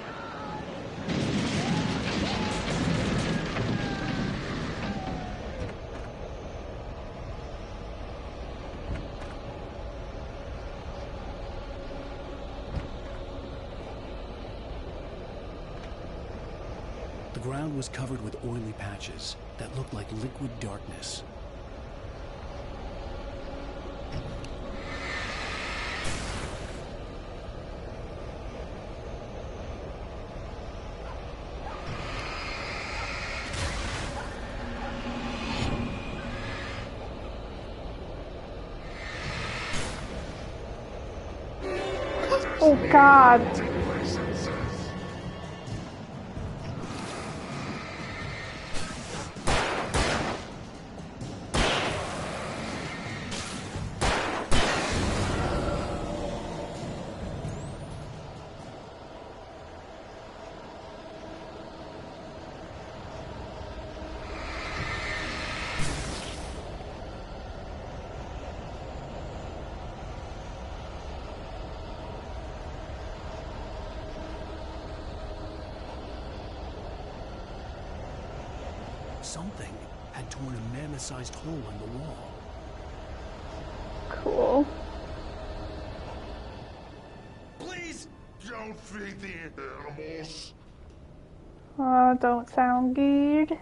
The ground was covered with oily patches that looked like liquid darkness. Oh God. Something had torn a mammoth-sized hole in the wall. Cool. Please don't feed the animals. Don't sound good.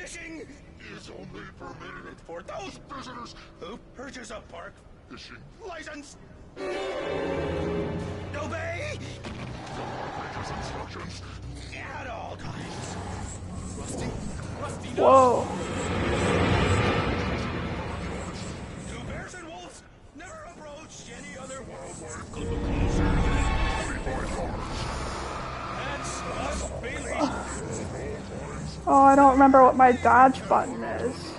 Fishing is only permitted for those visitors who purchase a park fishing license. Obey! Ranger's instructions at all times. Rusty? Rusty, no! Whoa. Do bears and wolves never approach any other wildlife could look closer than 25 yards. That's must be legal. Oh, I don't remember what my dodge button is.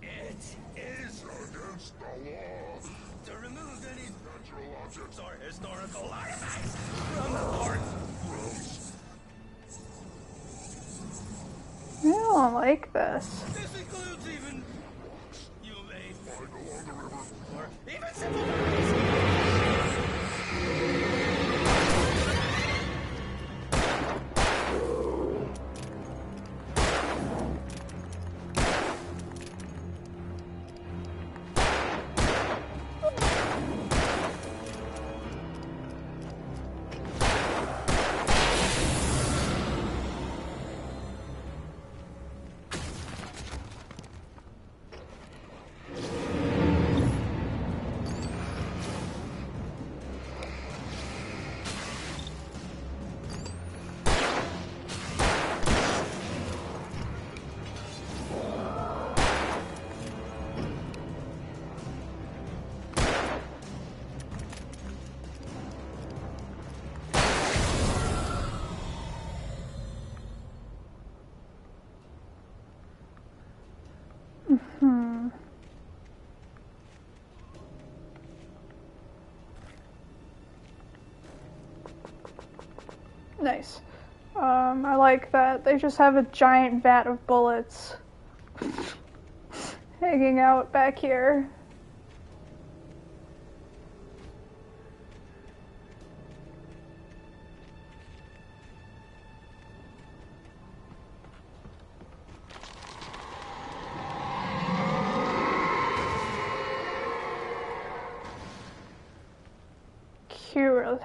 It is against the law to remove any natural objects or historical artifacts from the park. I don't like this. This includes even you may find along the river or even simple ways. Nice. I like that. They just have a giant vat of bullets hanging out back here. Cute.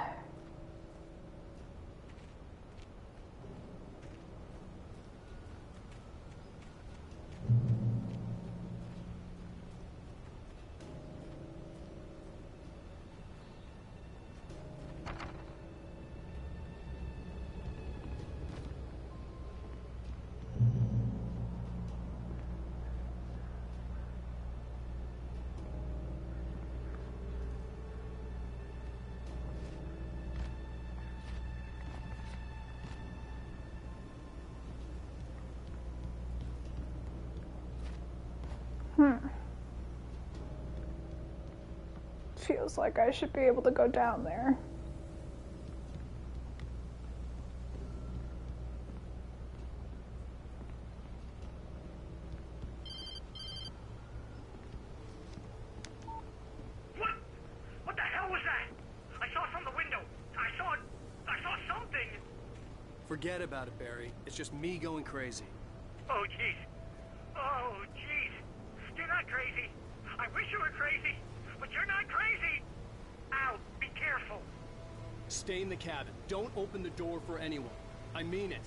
Feels like I should be able to go down there. What the hell was that? I saw from the window. I saw something. Forget about it, Barry. It's just me going crazy. Oh, jeez. Oh, jeez. You're not crazy. I wish you were crazy, but you're not crazy. Ow, be careful. Stay in the cabin. Don't open the door for anyone. I mean it.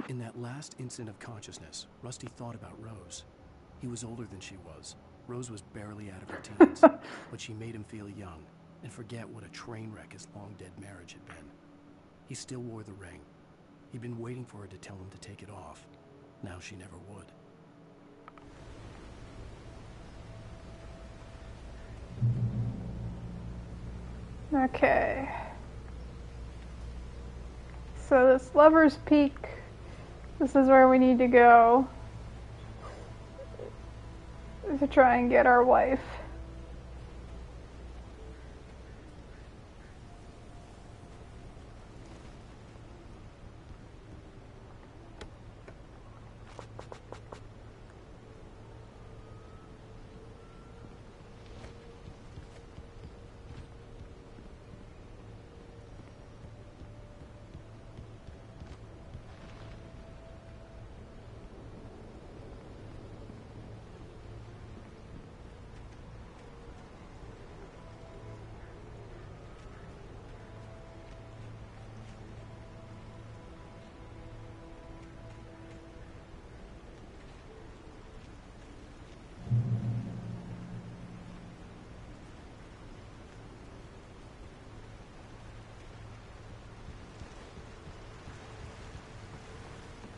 In that last instant of consciousness, Rusty thought about Rose. He was older than she was. Rose was barely out of her teens, but she made him feel young and forget what a train wreck his long-dead marriage had been. He still wore the ring. He'd been waiting for her to tell him to take it off. Now she never would. Okay. So this Lover's Peak, this is where we need to go to try and get our wife.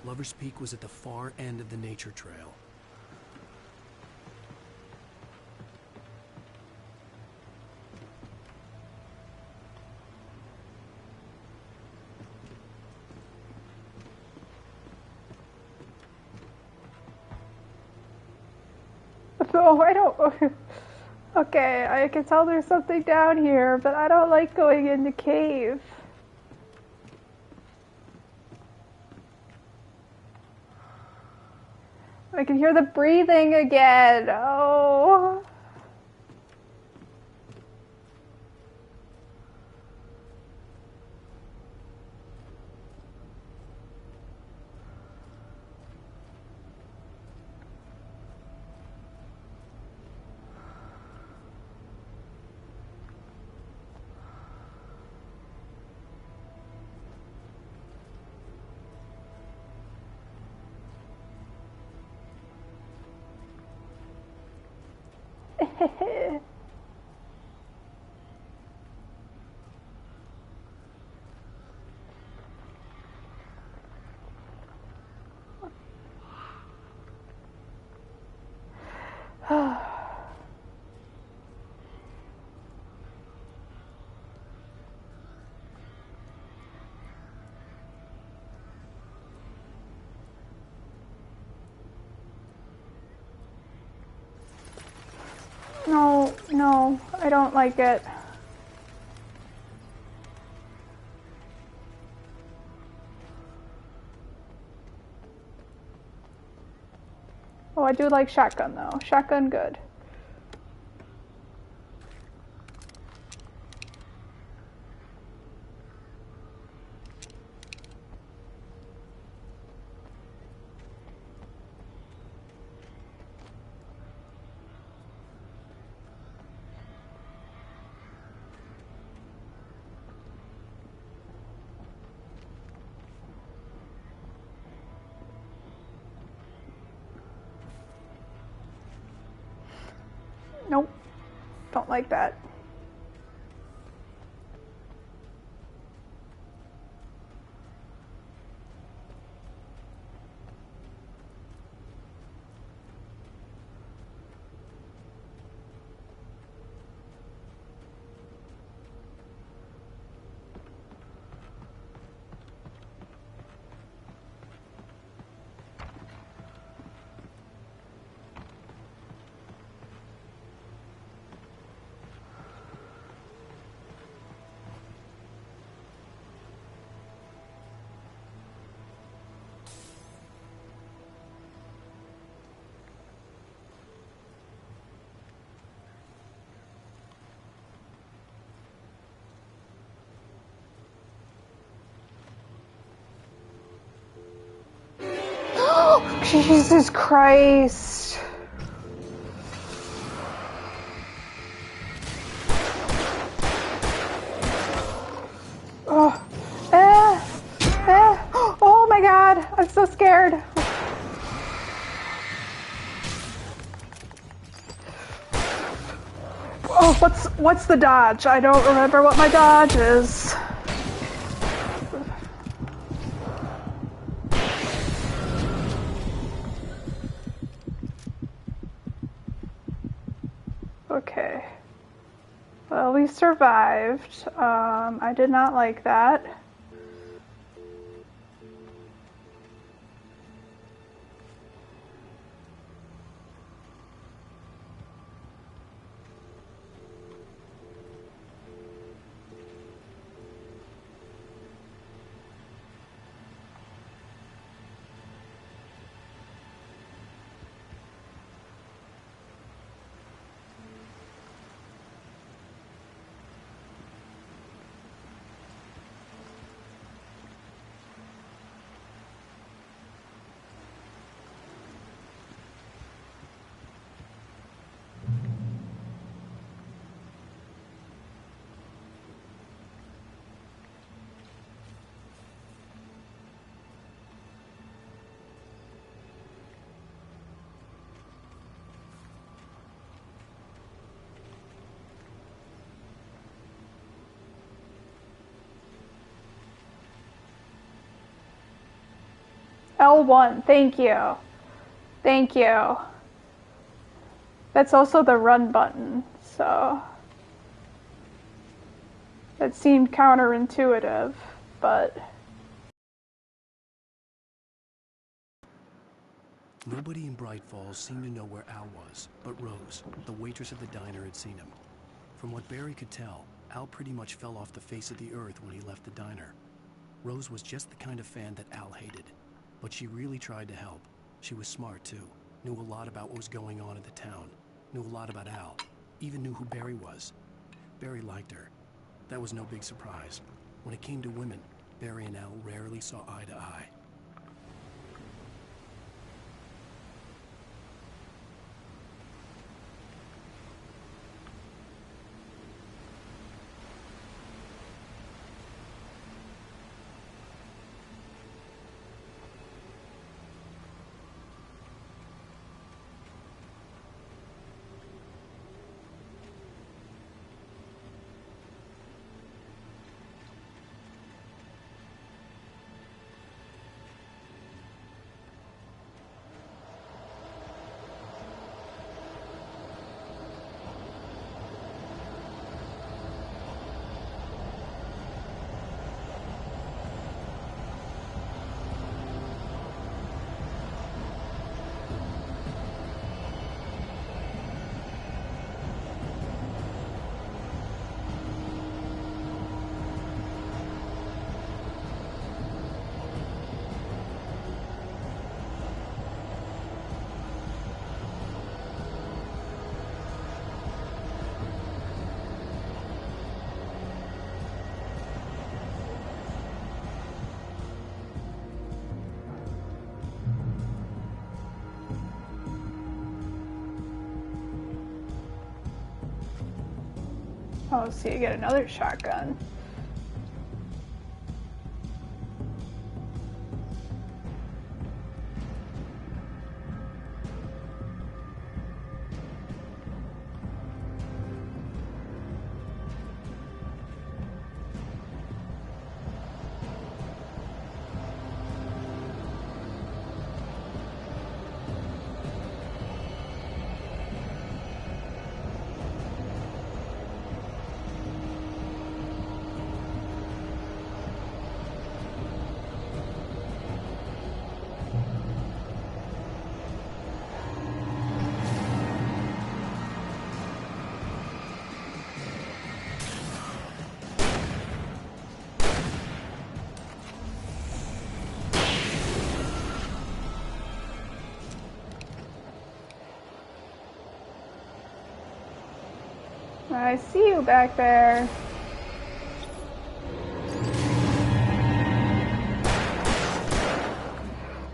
Lover's Peak was at the far end of the nature trail. Oh, I don't... Okay, I can tell there's something down here, but I don't like going in the cave. I can hear the breathing again. Oh. No, no, I don't like it. Oh, I do like shotgun though. Shotgun good. Nope. Don't like that. Jesus Christ. Oh, oh my God, I'm so scared. Oh, what's the dodge? I don't remember what my dodge is. Okay. Well, we survived. I did not like that. L1, thank you. Thank you. That's also the run button, so that seemed counterintuitive, but... Nobody in Bright Falls seemed to know where Al was, but Rose, the waitress at the diner, had seen him. From what Barry could tell, Al pretty much fell off the face of the earth when he left the diner. Rose was just the kind of fan that Al hated, but she really tried to help. She was smart, too. Knew a lot about what was going on in the town. Knew a lot about Al. Even knew who Barry was. Barry liked her. That was no big surprise. When it came to women, Barry and Al rarely saw eye to eye. Oh, so you get another shotgun. I see you back there.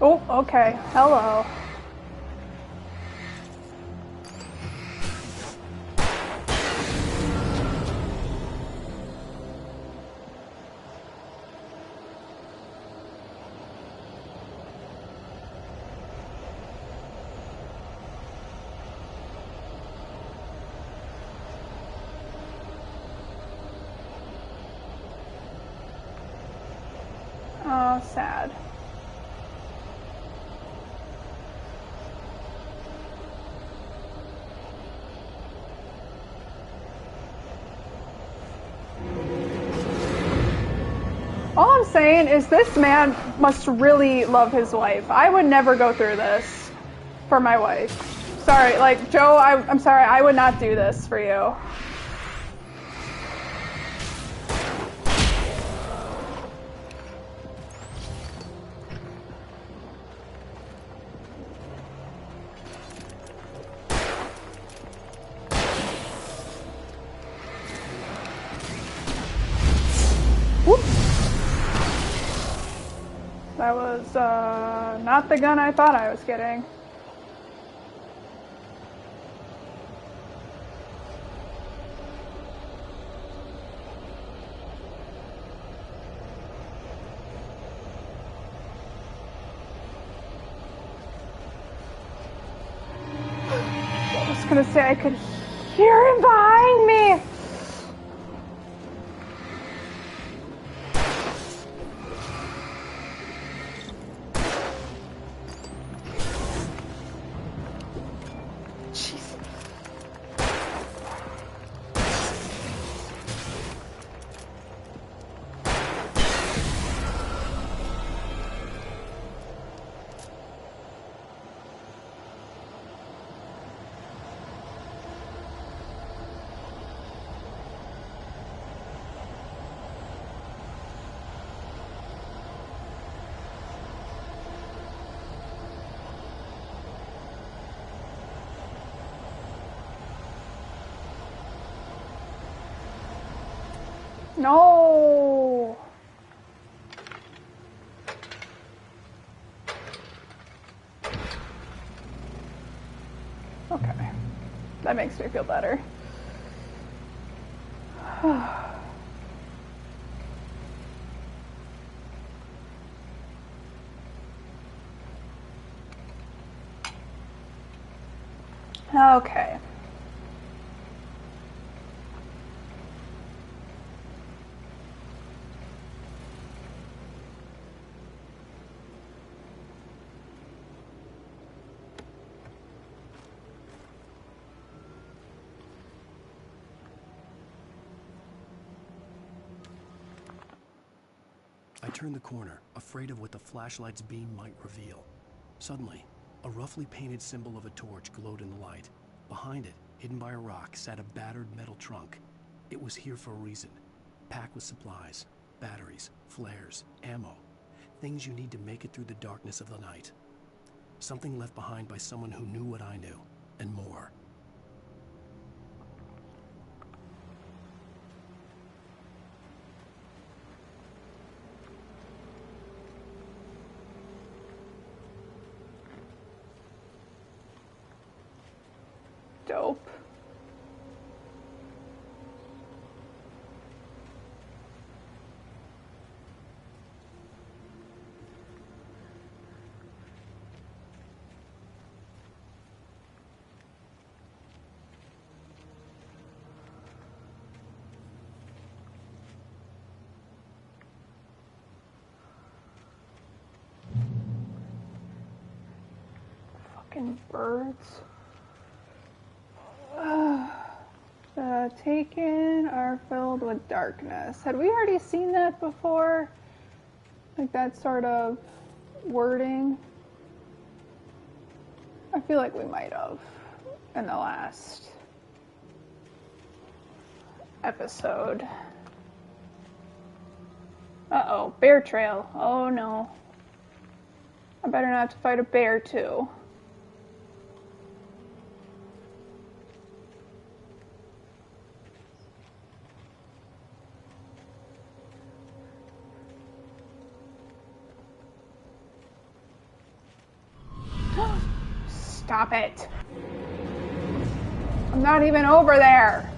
Oh, okay. Hello. Oh, sad. All I'm saying is this man must really love his wife. I would never go through this for my wife. Sorry, like, Joe, I'm sorry, I would not do this for you. That was not the gun I thought I was getting. I was gonna say I could hear him behind me. No! Okay. That makes me feel better. Okay. I turned the corner, afraid of what the flashlight's beam might reveal. Suddenly, a roughly painted symbol of a torch glowed in the light. Behind it, hidden by a rock, sat a battered metal trunk. It was here for a reason. Packed with supplies, batteries, flares, ammo. Things you need to make it through the darkness of the night. Something left behind by someone who knew what I knew, and more. Dope. Fucking birds. Taken are filled with darkness. Had we already seen that before? Like that sort of wording? I feel like we might have in the last episode. Uh-oh, bear trail. Oh no. I better not have to fight a bear too. Stop it. I'm not even over there.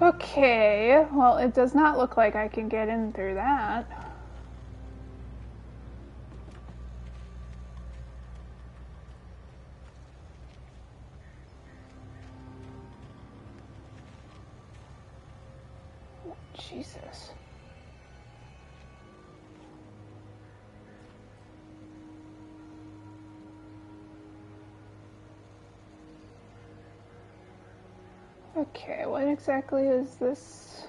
Okay, well, it does not look like I can get in through that. Jesus. Okay, what exactly is this?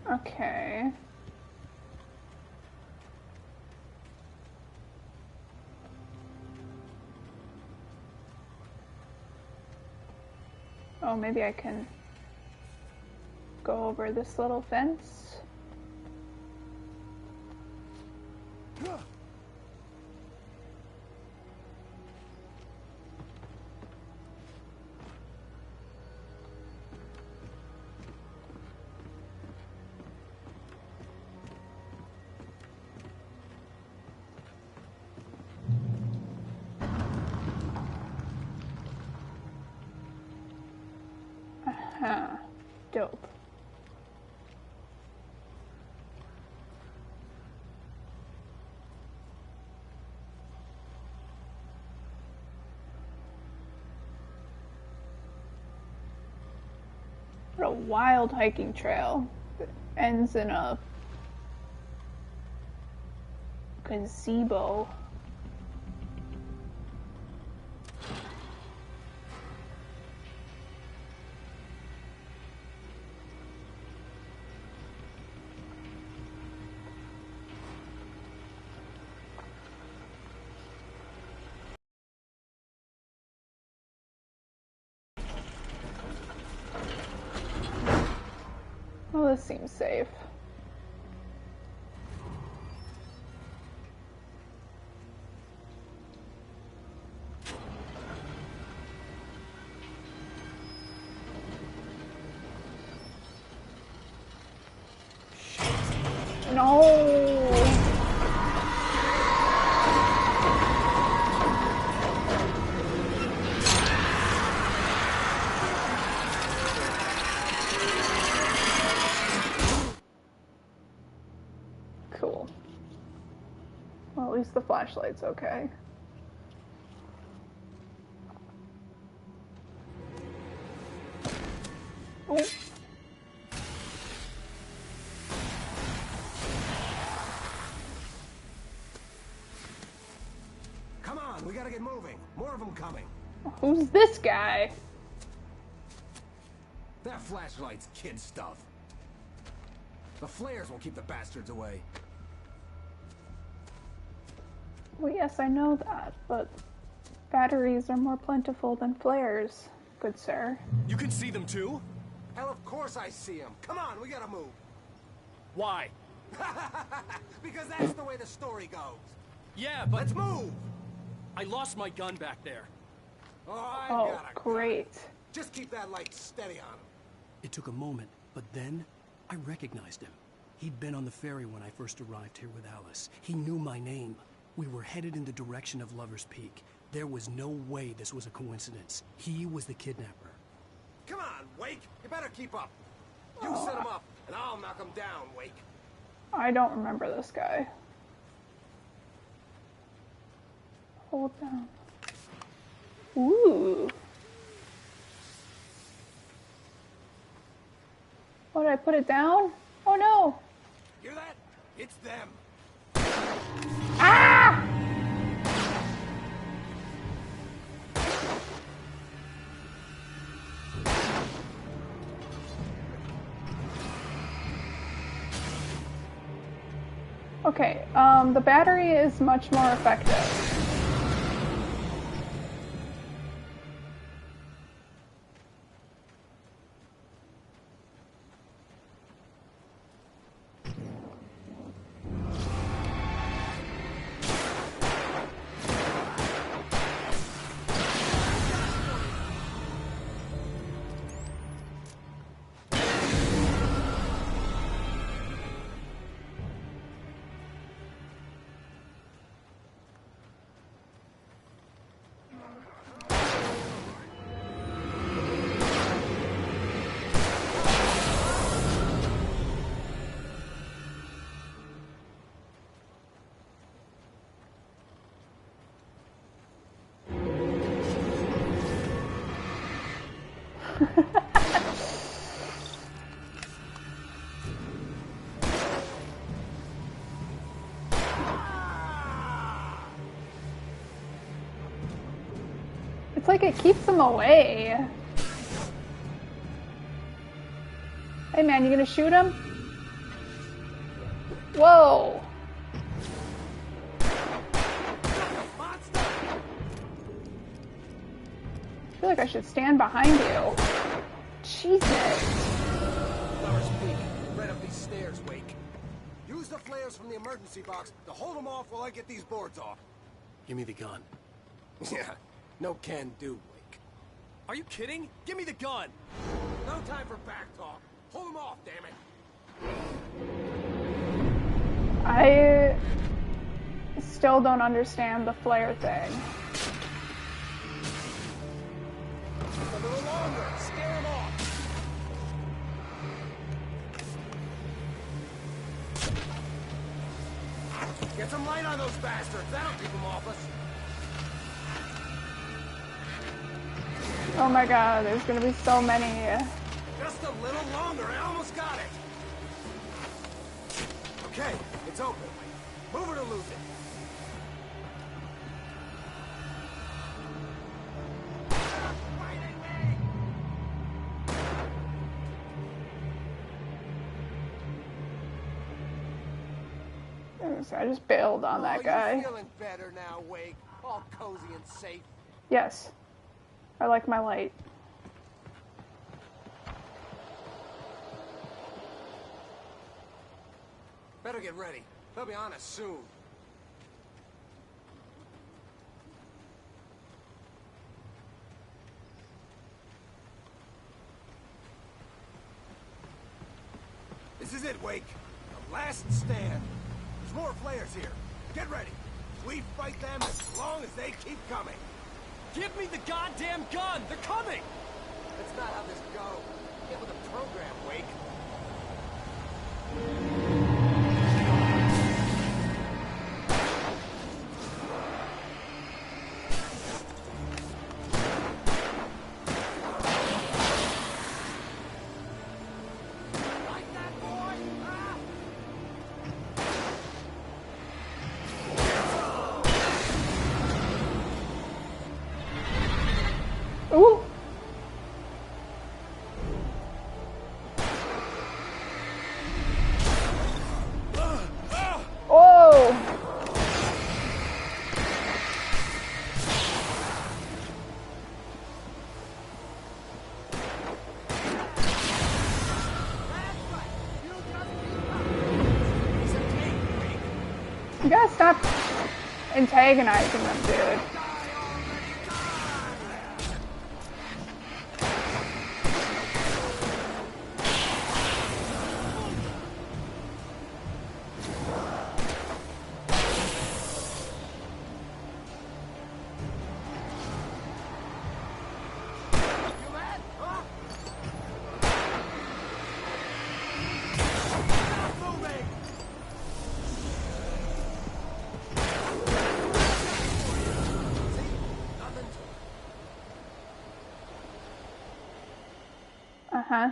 Okay. Oh, maybe I can go over this little fence. Dope. What a wild hiking trail that ends in a gazebo. Well, this seems safe. No. Cool. Well, at least the flashlight's okay. Oh. Come on, we gotta get moving. More of them coming. Who's this guy? That flashlight's kid stuff. The flares will keep the bastards away. Well, yes, I know that, but batteries are more plentiful than flares, good sir. You can see them too? Hell, of course I see them. Come on, we gotta move. Why? Because that's the way the story goes. Yeah, but... Let's move! I lost my gun back there. Oh, great. Just keep that light steady on him. It took a moment, but then I recognized him. He'd been on the ferry when I first arrived here with Alice. He knew my name. We were headed in the direction of Lover's Peak. There was no way this was a coincidence. He was the kidnapper. Come on, Wake! You better keep up. You set him up, and I'll knock him down, Wake. I don't remember this guy. Hold down. Ooh. What, did I put it down? Oh no! Hear that? It's them. Ah! Okay, the battery is much more effective. It's like it keeps them away. Hey man, you gonna shoot him? Whoa! I feel like I should stand behind you. Jesus. Lover's Peak, right up these stairs, Wake. Use the flares from the emergency box to hold them off while I get these boards off. Give me the gun. Yeah, no can do, Wake. Are you kidding? Give me the gun! No time for back talk. Hold them off, damn it. I still don't understand the flare thing. A little longer. Scare them off. Get some light on those bastards. That'll keep them off us. Oh my god, there's gonna be so many. Just a little longer. I almost got it. Okay, it's open. Move it or lose it. I just bailed on that guy. You feeling better now, Wake? All cozy and safe. Yes. I like my light. Better get ready. They'll be on us soon. This is it, Wake. The last stand. There's more flares here. Get ready. We fight them as long as they keep coming. Give me the goddamn gun! They're coming! That's not how this goes. Get with the program, Wake. Ooh! Oh! You gotta stop antagonizing them, dude.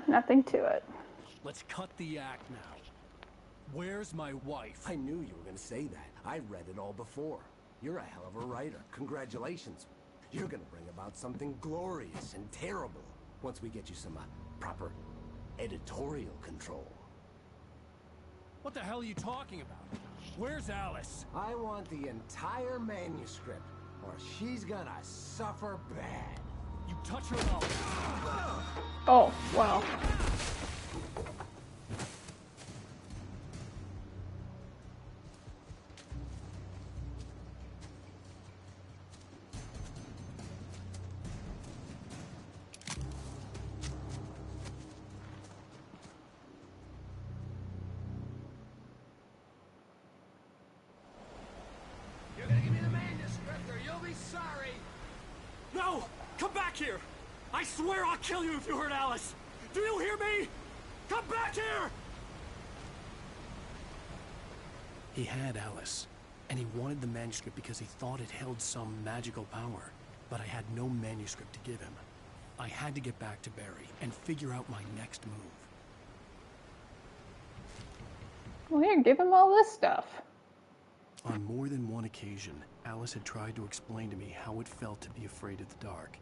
Nothing to it. Let's cut the act now. Where's my wife? I knew you were going to say that. I read it all before. You're a hell of a writer. Congratulations. You're going to bring about something glorious and terrible once we get you some proper editorial control. What the hell are you talking about? Where's Alice? I want the entire manuscript, or she's gonna suffer bad. You touch her mouth. Oh, wow. You're gonna give me the manuscript, or you'll be sorry. No! Come back here! I swear I'll kill you if you hurt Alice! Do you hear me? Come back here! He had Alice, and he wanted the manuscript because he thought it held some magical power. But I had no manuscript to give him. I had to get back to Barry and figure out my next move. Well, here, give him all this stuff. On more than one occasion, Alice had tried to explain to me how it felt to be afraid of the dark.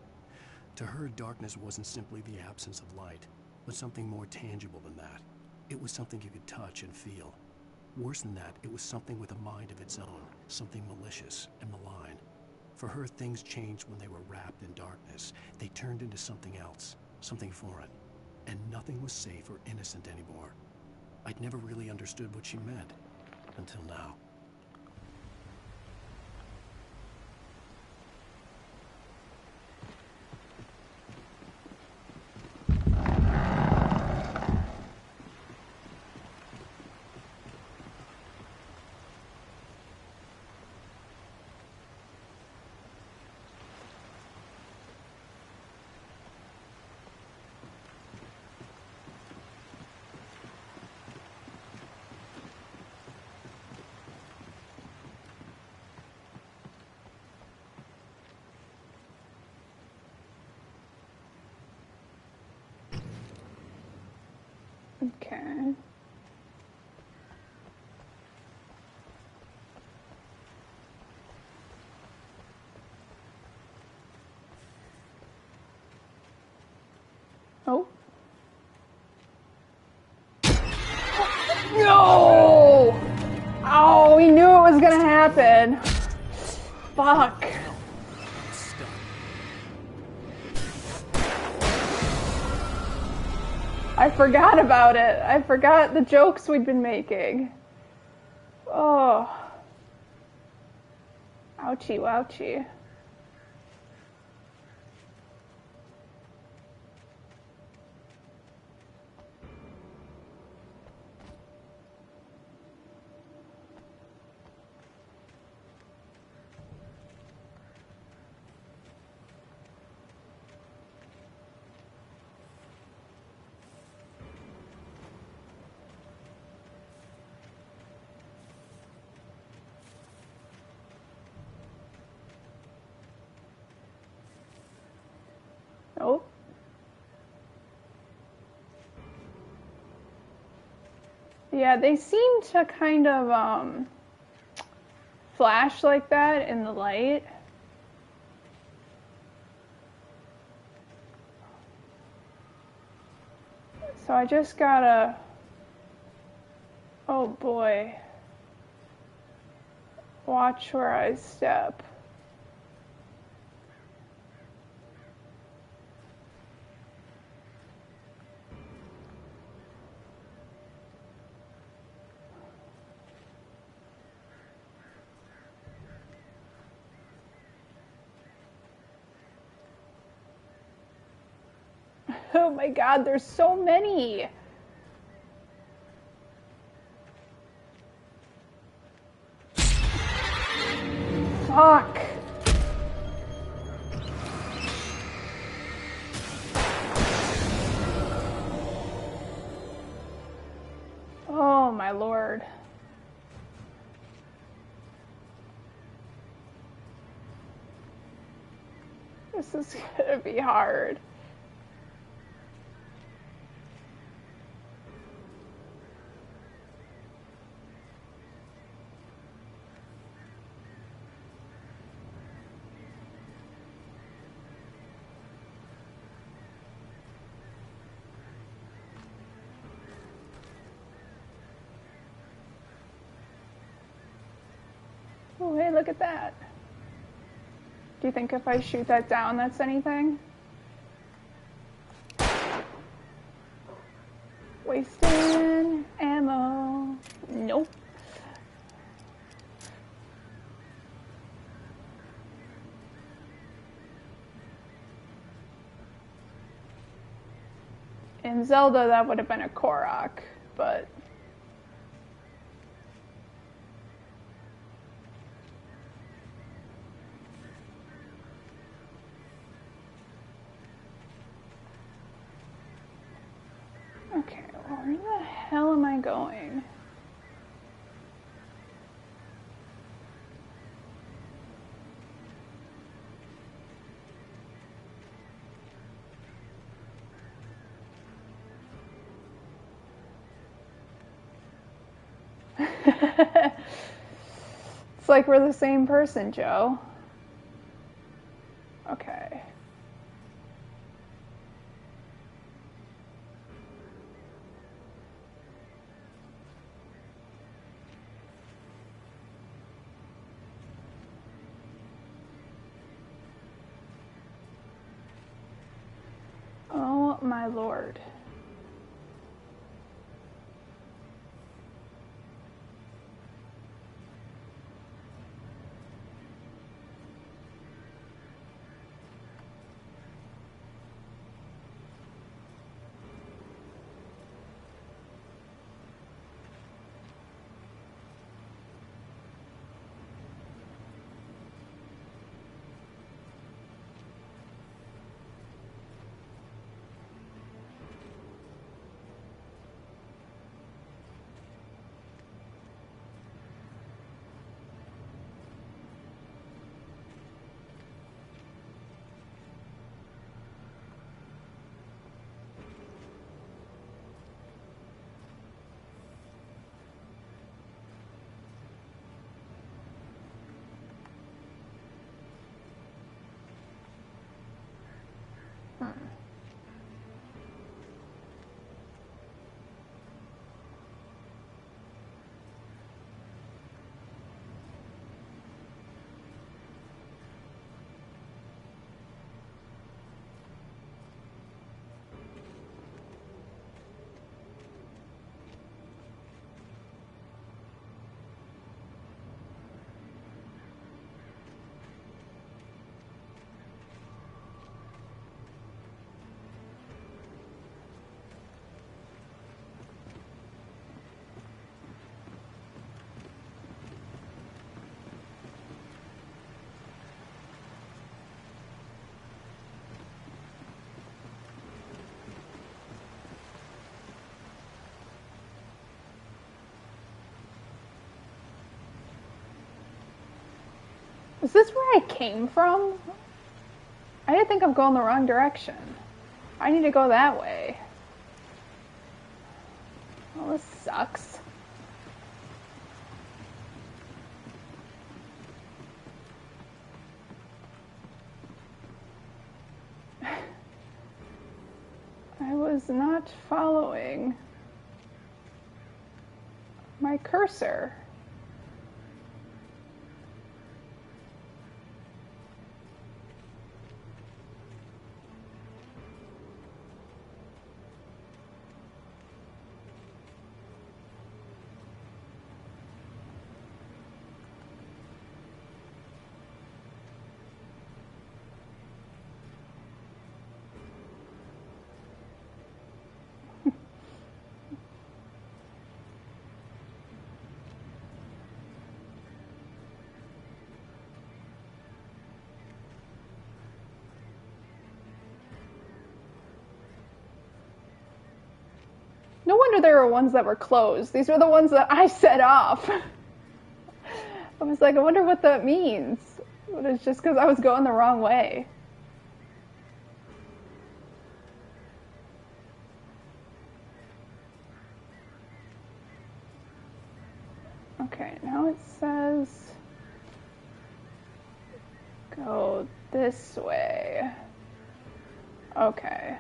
To her, darkness wasn't simply the absence of light. but something more tangible than that. It was something you could touch and feel. Worse than that, it was something with a mind of its own, something malicious and malign. For her, things changed when they were wrapped in darkness. They turned into something else, something foreign. And nothing was safe or innocent anymore. I'd never really understood what she meant, until now. Okay. Oh. No! Oh, we knew it was gonna happen. Fuck. I forgot about it. I forgot the jokes we'd been making. Oh. Ouchie, wouchie. Nope. Yeah, they seem to kind of flash like that in the light. So I just gotta... Oh boy. Watch where I step. Oh my god, there's so many! Fuck! Oh my lord. This is gonna be hard. Oh, hey, look at that. Do you think if I shoot that down, that's anything? Wasting ammo. Nope. In Zelda, that would have been a Korok, but... Okay, well, where the hell am I going? It's like we're the same person, Joe. Okay. my lord. Is this where I came from? I didn't think I'm going the wrong direction. I need to go that way. Well, this sucks. I was not following my cursor. No wonder there were ones that were closed. These were the ones that I set off. I was like, I wonder what that means. But it's just because I was going the wrong way. Okay, now it says go this way. Okay.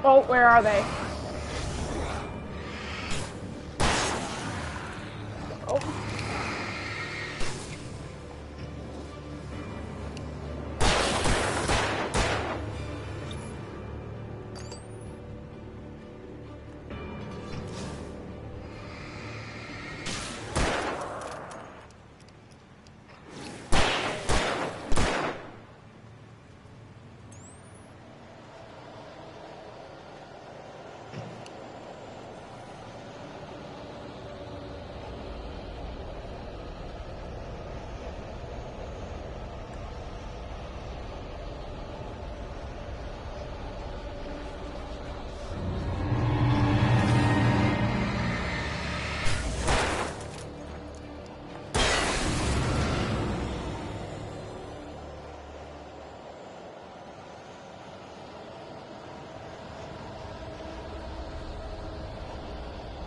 Oh, where are they? Oh.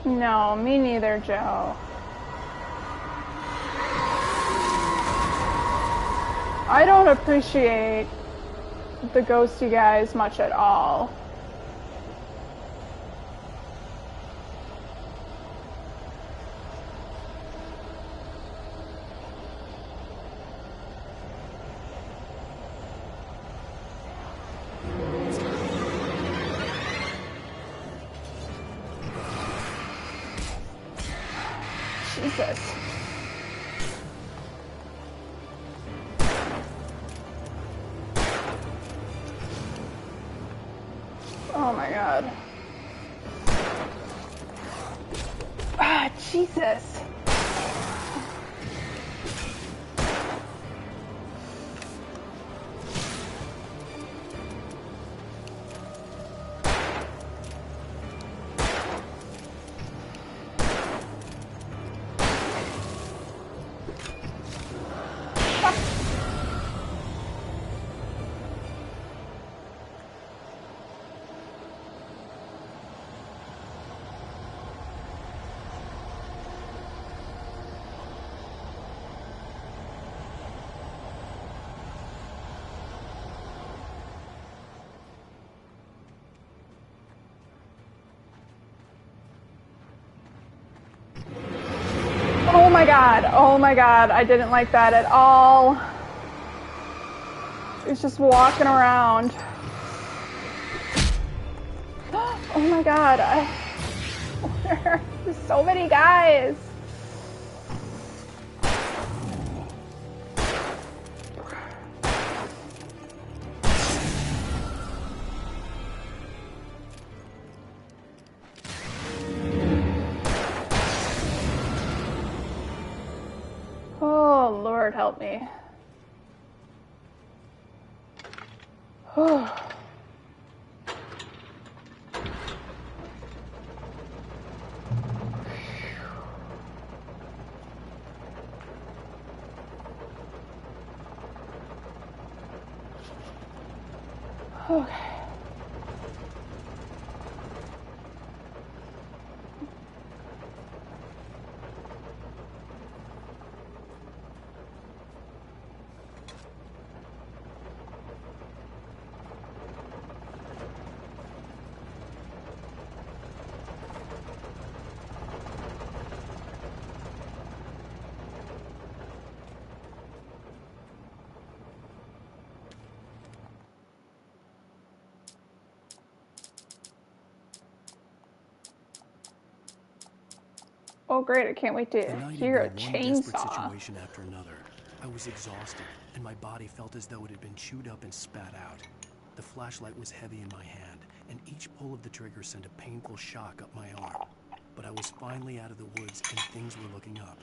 No, me neither, Joe. I don't appreciate the ghosty guys much at all. Jesus. Oh my God. Ah, Jesus. Oh my God, I didn't like that at all. He's just walking around. Oh my God, there's so many guys. Oh, Lord, help me. Oh. Okay. Oh great, I can't wait to hear a chainsaw. Situation after another. I was exhausted, and my body felt as though it had been chewed up and spat out. The flashlight was heavy in my hand, and each pull of the trigger sent a painful shock up my arm. But I was finally out of the woods, and things were looking up.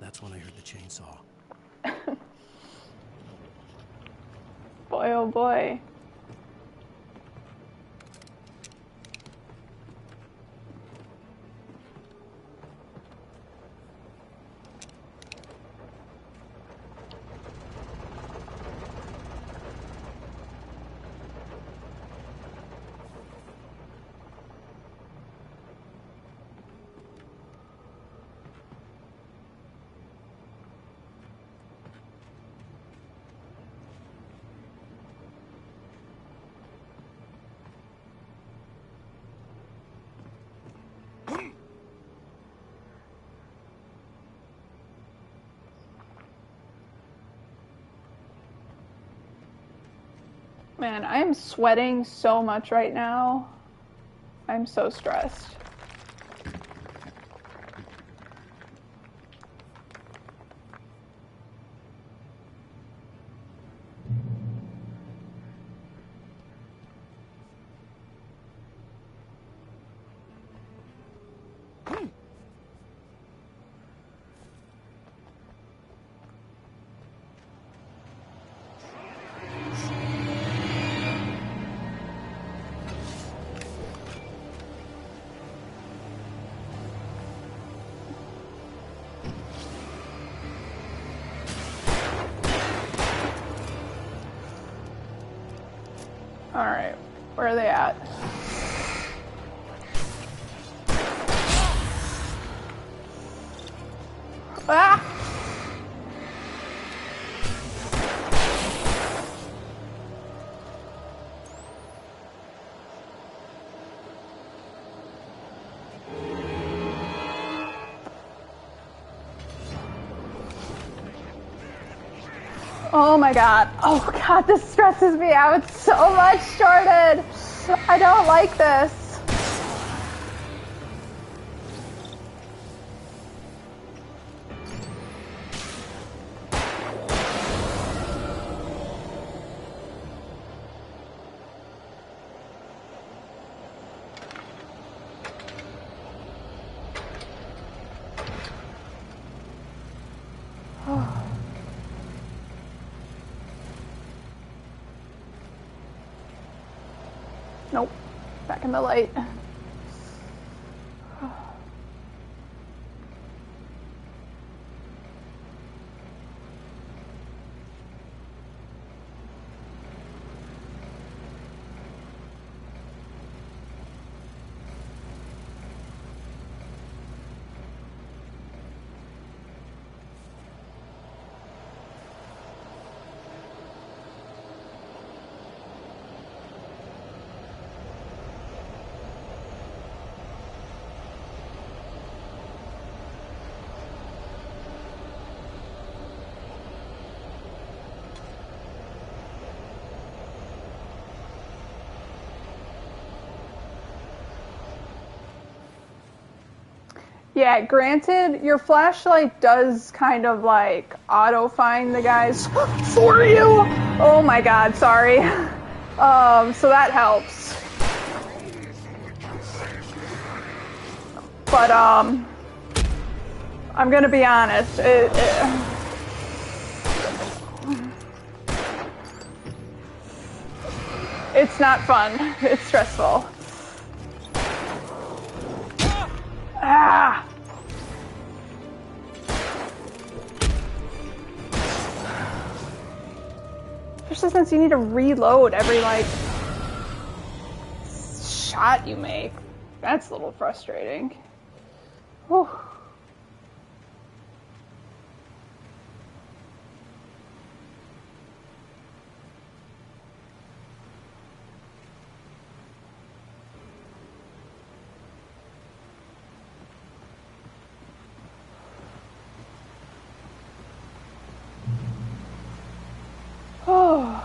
That's when I heard the chainsaw. Boy, oh boy. Man, I am sweating so much right now. I'm so stressed. Alright, where are they at? Ah! Oh my god. Oh god, this stresses me out so much, Jordan. I don't like this. Nope. Back in the light. Yeah, granted, your flashlight does kind of like auto-find the guys for you. Oh my god, sorry. So that helps. But, I'm gonna be honest. It's not fun. It's stressful. Ah! Especially since you need to reload every, like, shot you make. That's a little frustrating. Whew. Oh.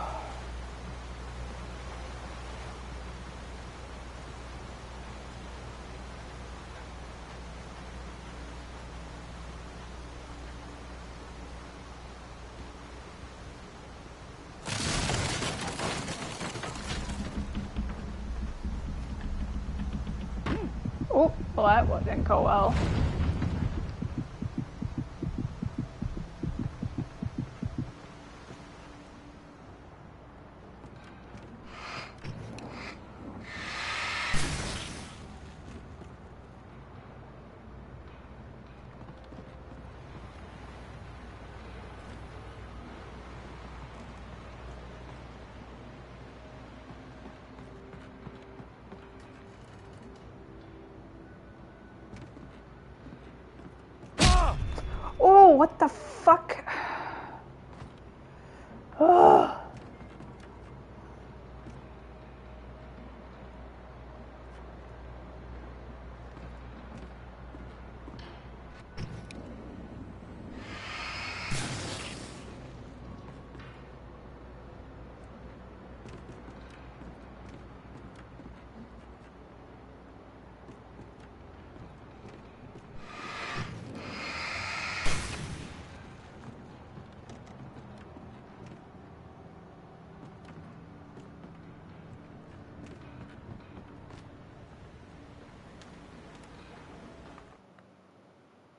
Oh, well that didn't go well. Oh, what the fuck? Ugh.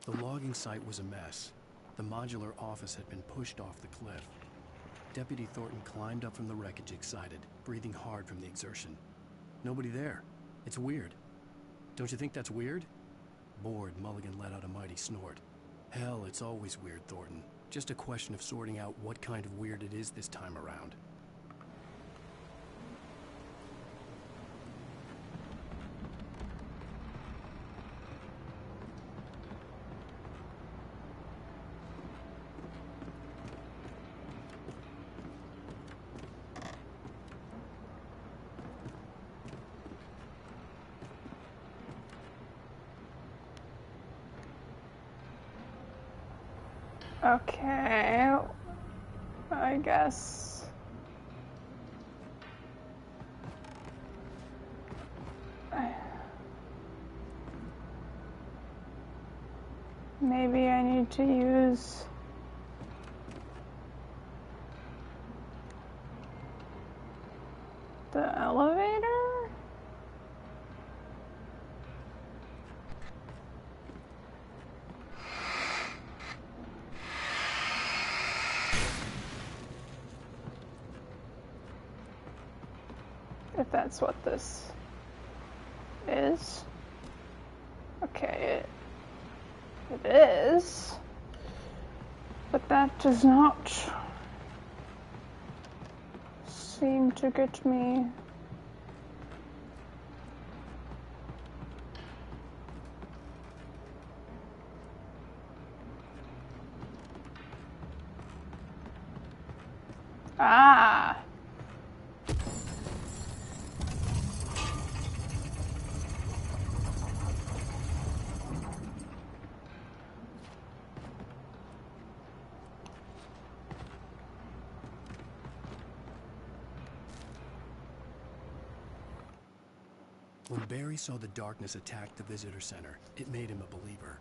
The logging site was a mess. The modular office had been pushed off the cliff. Deputy Thornton climbed up from the wreckage excited, breathing hard from the exertion. Nobody there. It's weird. Don't you think that's weird? Bored, Mulligan let out a mighty snort. Hell, it's always weird, Thornton. Just a question of sorting out what kind of weird it is this time around. Okay. I guess. Maybe I need to use the elevator? If that's what this is. Okay, it is. But that does not seem to get me. Ah. When Barry saw the darkness attack the visitor center, it made him a believer.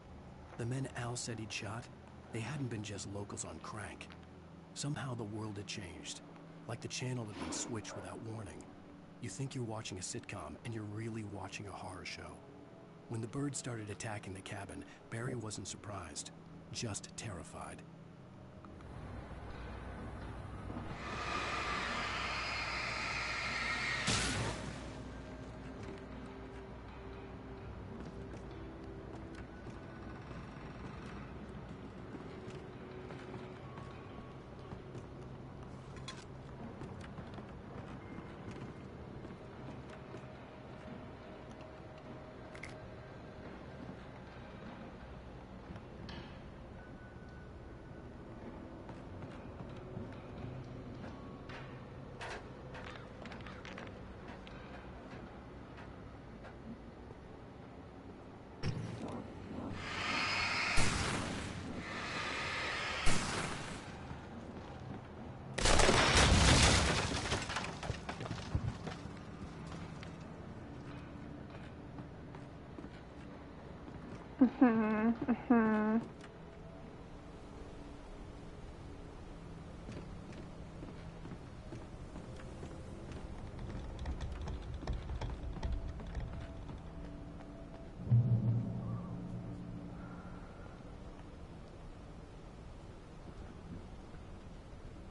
The men Al said he'd shot, they hadn't been just locals on crank. Somehow the world had changed, like the channel had been switched without warning. You think you're watching a sitcom, and you're really watching a horror show. When the birds started attacking the cabin, Barry wasn't surprised, just terrified.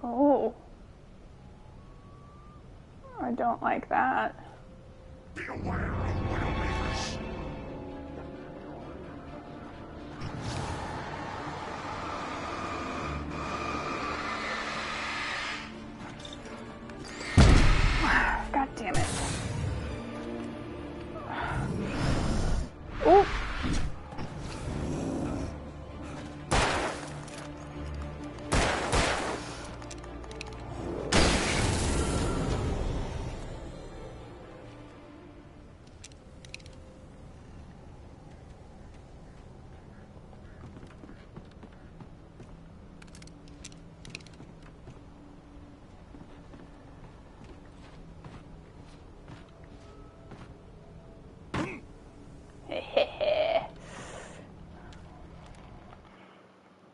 Oh. I don't like that. Beware of Widowmakers. God damn it. Oh.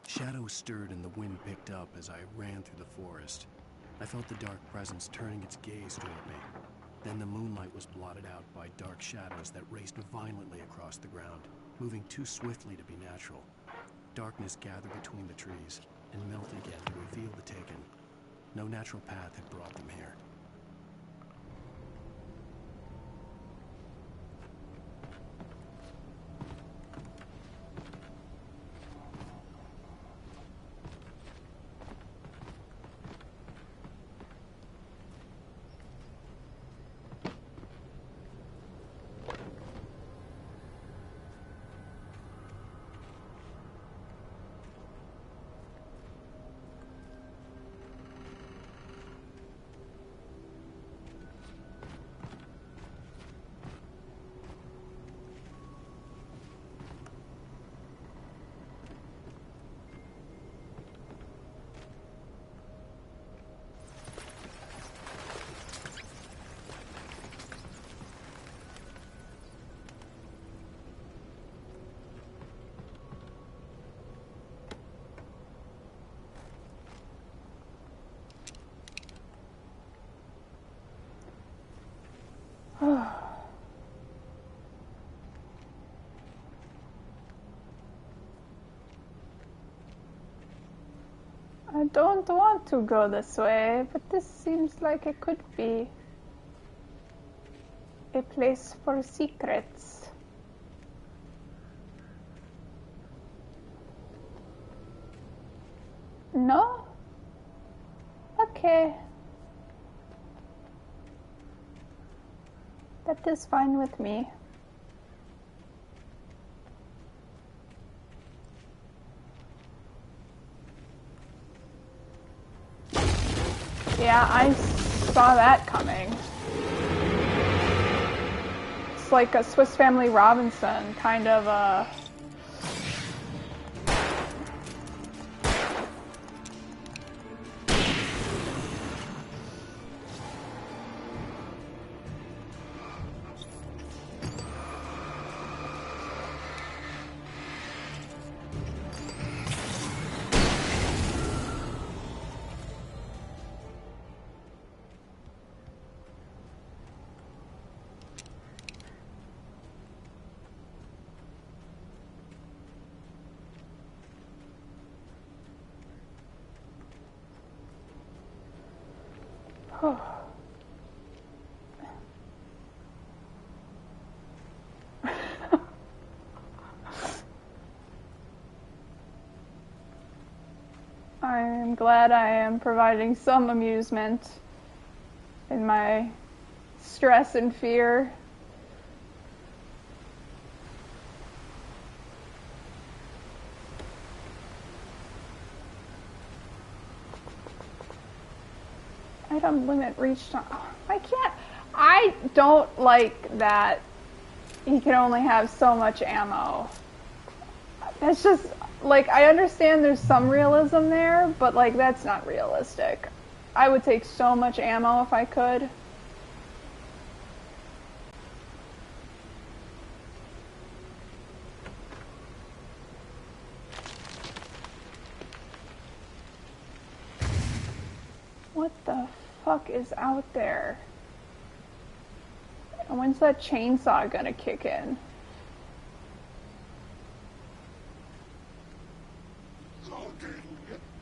Shadows stirred and the wind picked up as I ran through the forest. I felt the dark presence turning its gaze toward me. Then the moonlight was blotted out by dark shadows that raced violently across the ground, moving too swiftly to be natural. Darkness gathered between the trees and melted again to reveal the Taken. No natural path had brought them here. don't want to go this way, but this seems like it could be a place for secrets. No? Okay. That is fine with me. Yeah, I saw that coming. It's like a Swiss Family Robinson kind of I'm glad I am providing some amusement in my stress and fear. Item limit reached on. I don't like that he can only have so much ammo. That's just, like, I understand there's some realism there, but, like, that's not realistic. I would take so much ammo if I could. What the fuck is out there? And when's that chainsaw gonna kick in? Logging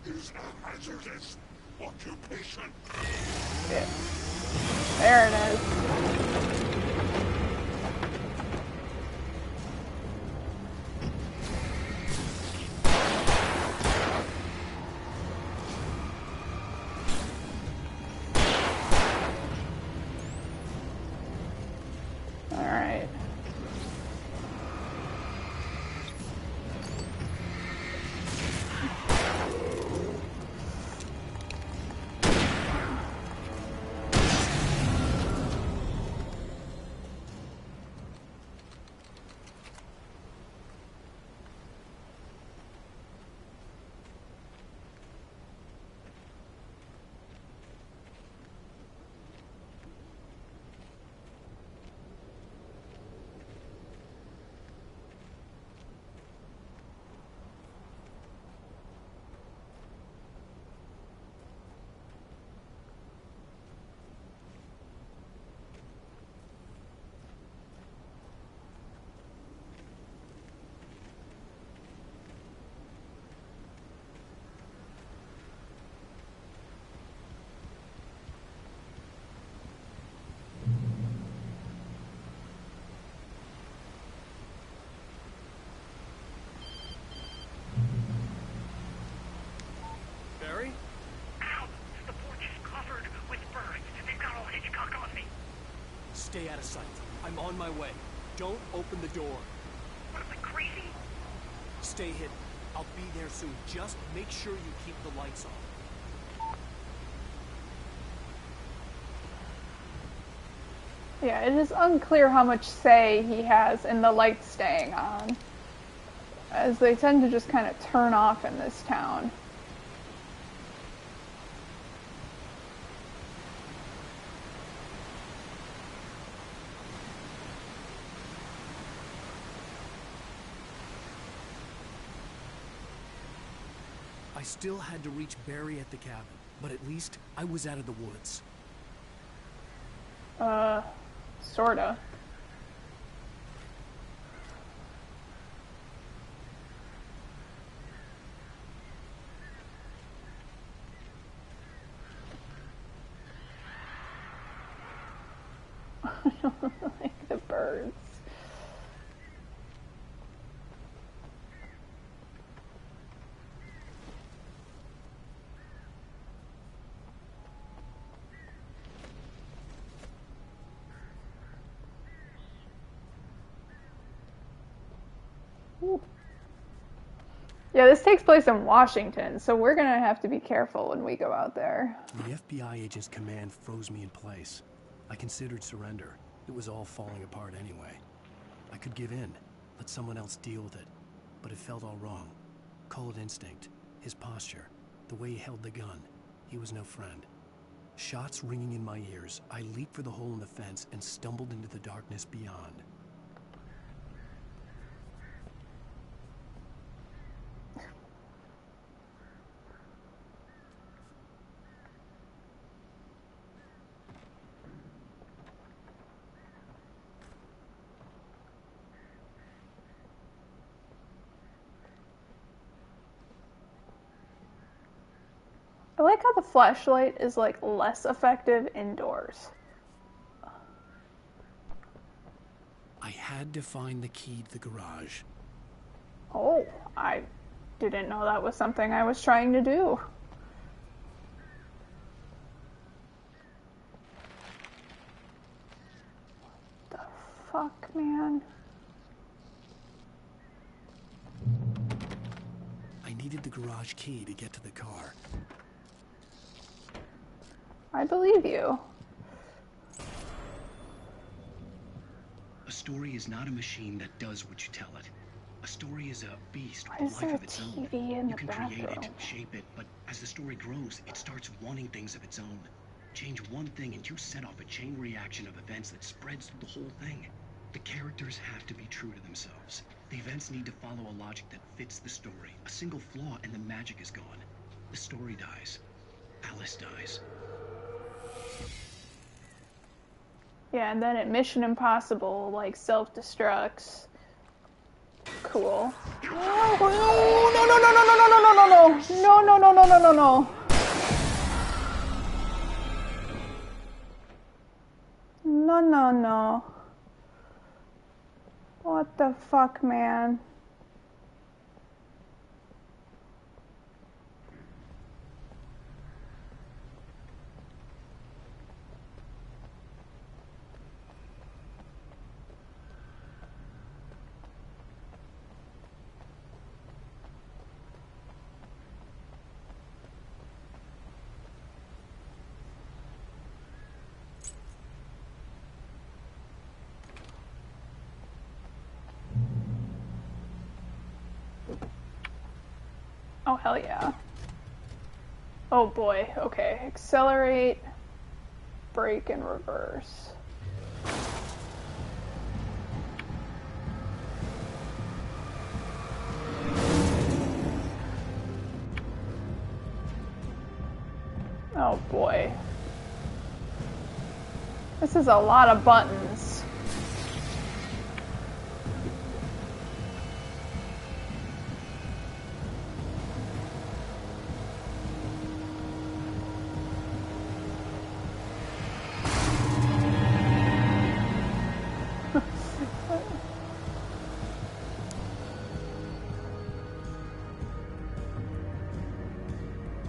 is a hazardous occupation. Yeah. There it is. Alright. Barry? Ow! The porch is covered with birds. They've got all Hitchcock on me. Stay out of sight. I'm on my way. Don't open the door. What am I, crazy? Stay hidden. I'll be there soon. Just make sure you keep the lights on. Yeah, it is unclear how much say he has in the lights staying on, as they tend to just kind of turn off in this town. I still had to reach Barry at the cabin, but at least I was out of the woods. Sorta. Like the birds. Ooh. Yeah, this takes place in Washington, so we're gonna have to be careful when we go out there. The FBI agent's command froze me in place. I considered surrender. It was all falling apart anyway. I could give in, let someone else deal with it, but it felt all wrong. Call it instinct, his posture, the way he held the gun. He was no friend. Shots ringing in my ears, I leaped for the hole in the fence and stumbled into the darkness beyond. I like how the flashlight is like less effective indoors. I had to find the key to the garage. Oh, I didn't know that was something I was trying to do. What the fuck, man? I needed the garage key to get to the car. I believe you. A story is not a machine that does what you tell it. A story is a beast Why with is a there life a of its own. TV in You the can create it, bathroom? shape it, but as the story grows, it starts wanting things of its own. Change one thing and you set off a chain reaction of events that spreads through the whole thing. The characters have to be true to themselves. The events need to follow a logic that fits the story. A single flaw and the magic is gone. The story dies. Alice dies. Yeah, and then at Mission Impossible, like, self-destructs. Cool. No, no, no, no, no, no, no, no, no, no, no, no, no, no, no, no. No, no, no. What the fuck, man? Oh, hell yeah. Oh boy, okay. Accelerate, brake, and reverse. Oh boy. This is a lot of buttons.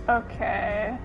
Okay.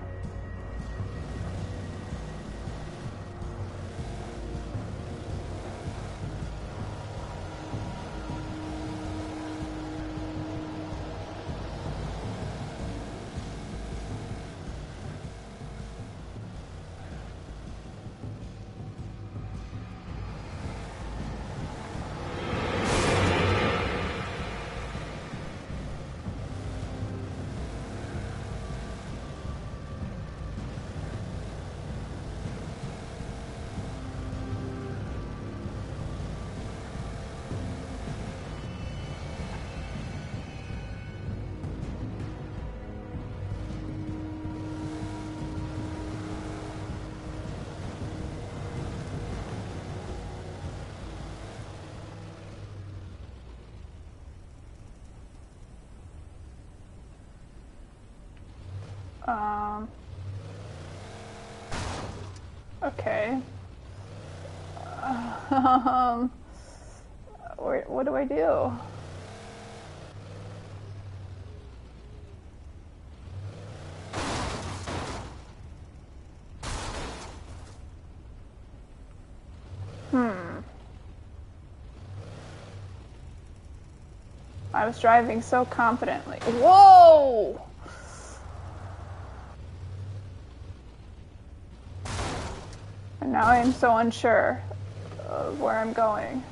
Okay. What do I do? I was driving so confidently. Whoa! And now I'm so unsure of where I'm going.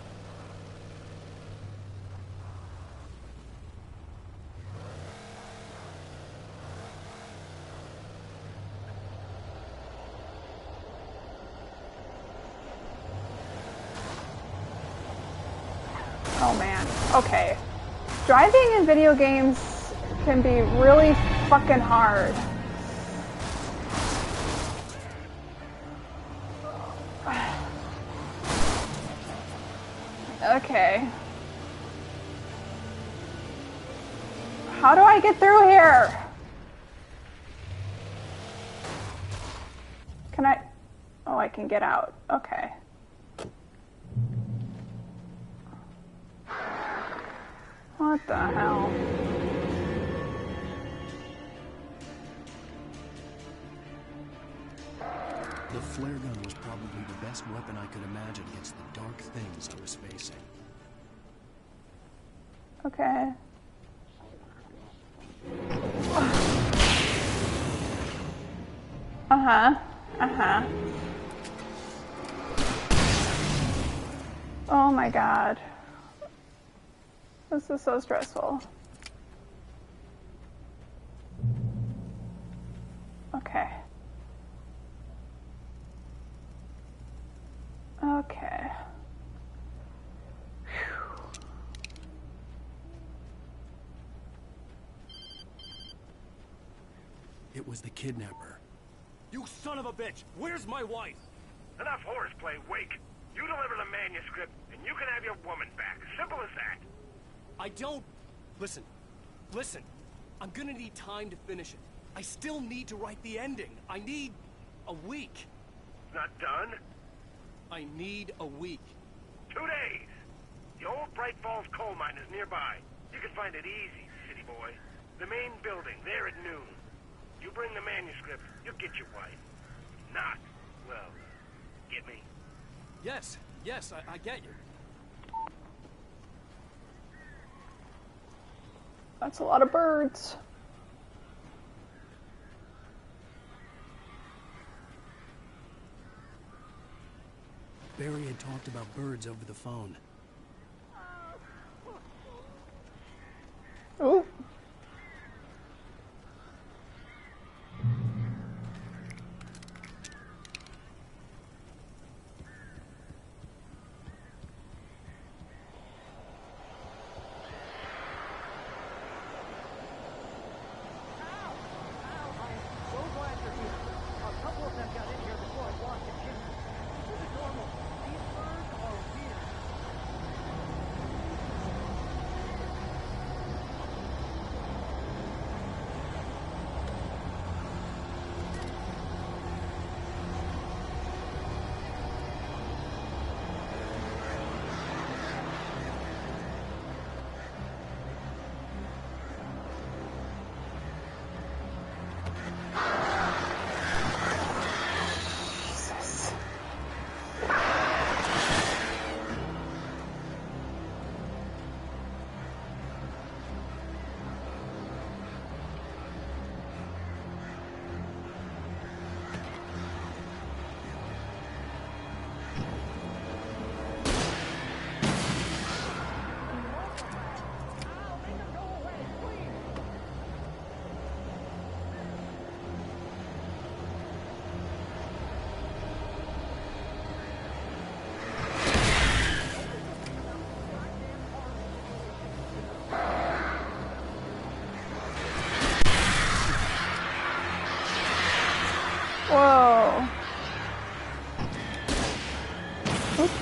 Oh man, okay. Driving in video games can be really fucking hard. Okay. How do I get through here? Can I? Oh, I can get out. Okay. What the hell? The flare gun was probably the best weapon I could imagine against the dark things I was facing. Okay. Oh my god. This is so stressful. Okay. Okay. It was the kidnapper. You son of a bitch! Where's my wife? Enough horseplay, Wake. You deliver the manuscript, and you can have your woman back. Simple as that. I don't... Listen. I'm gonna need time to finish it. I still need to write the ending. I need a week. Not done? I need a week. 2 days. The old Bright Falls coal mine is nearby. You can find it easy, city boy. The main building, there at noon. You bring the manuscript, you'll get your wife. Not, well, get me? Yes, I get you. That's a lot of birds. Barry had talked about birds over the phone. Ooh. Whoa. Oops.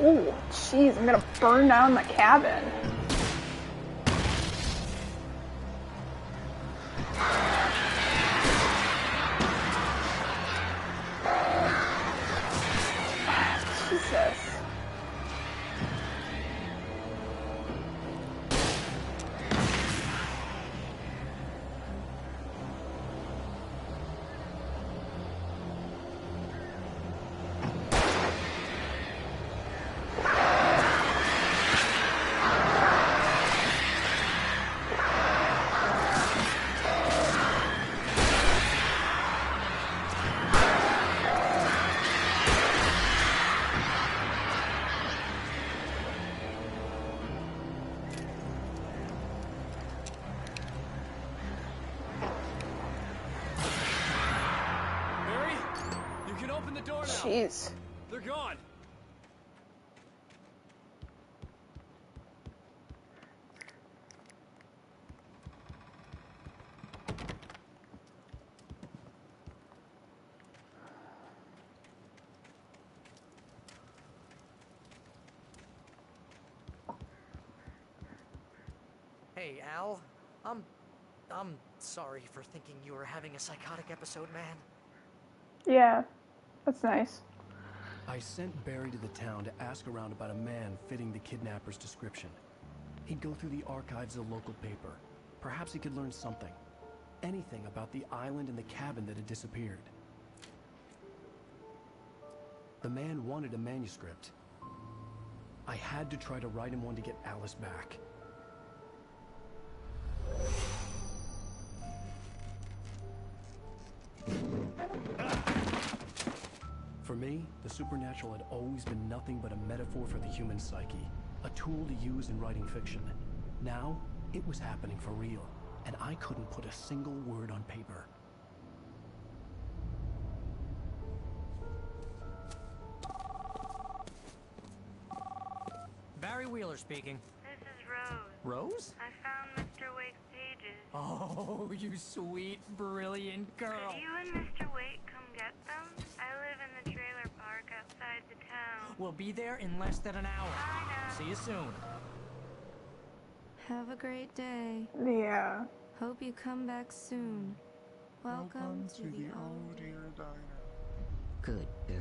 Ooh, jeez, I'm gonna burn down the cabin. are now. Jeez. They're gone. Hey, Al. I'm sorry for thinking you were having a psychotic episode, man. Yeah, that's nice. I sent Barry to the town to ask around about a man fitting the kidnapper's description. He'd go through the archives of the local paper. Perhaps he could learn something. Anything about the island and the cabin that had disappeared. The man wanted a manuscript. I had to try to write him one to get Alice back. For me, the supernatural had always been nothing but a metaphor for the human psyche, a tool to use in writing fiction. Now, it was happening for real, and I couldn't put a single word on paper. Barry Wheeler speaking. This is Rose. Rose? I found Mr. Wake's pages. Oh, you sweet, brilliant girl. Could you and Mr. Wake come get them? I live in the trailer park outside the town. We'll be there in less than an hour. I know. See you soon. Have a great day. Yeah. Hope you come back soon. Welcome to the old dear diner. Good girl.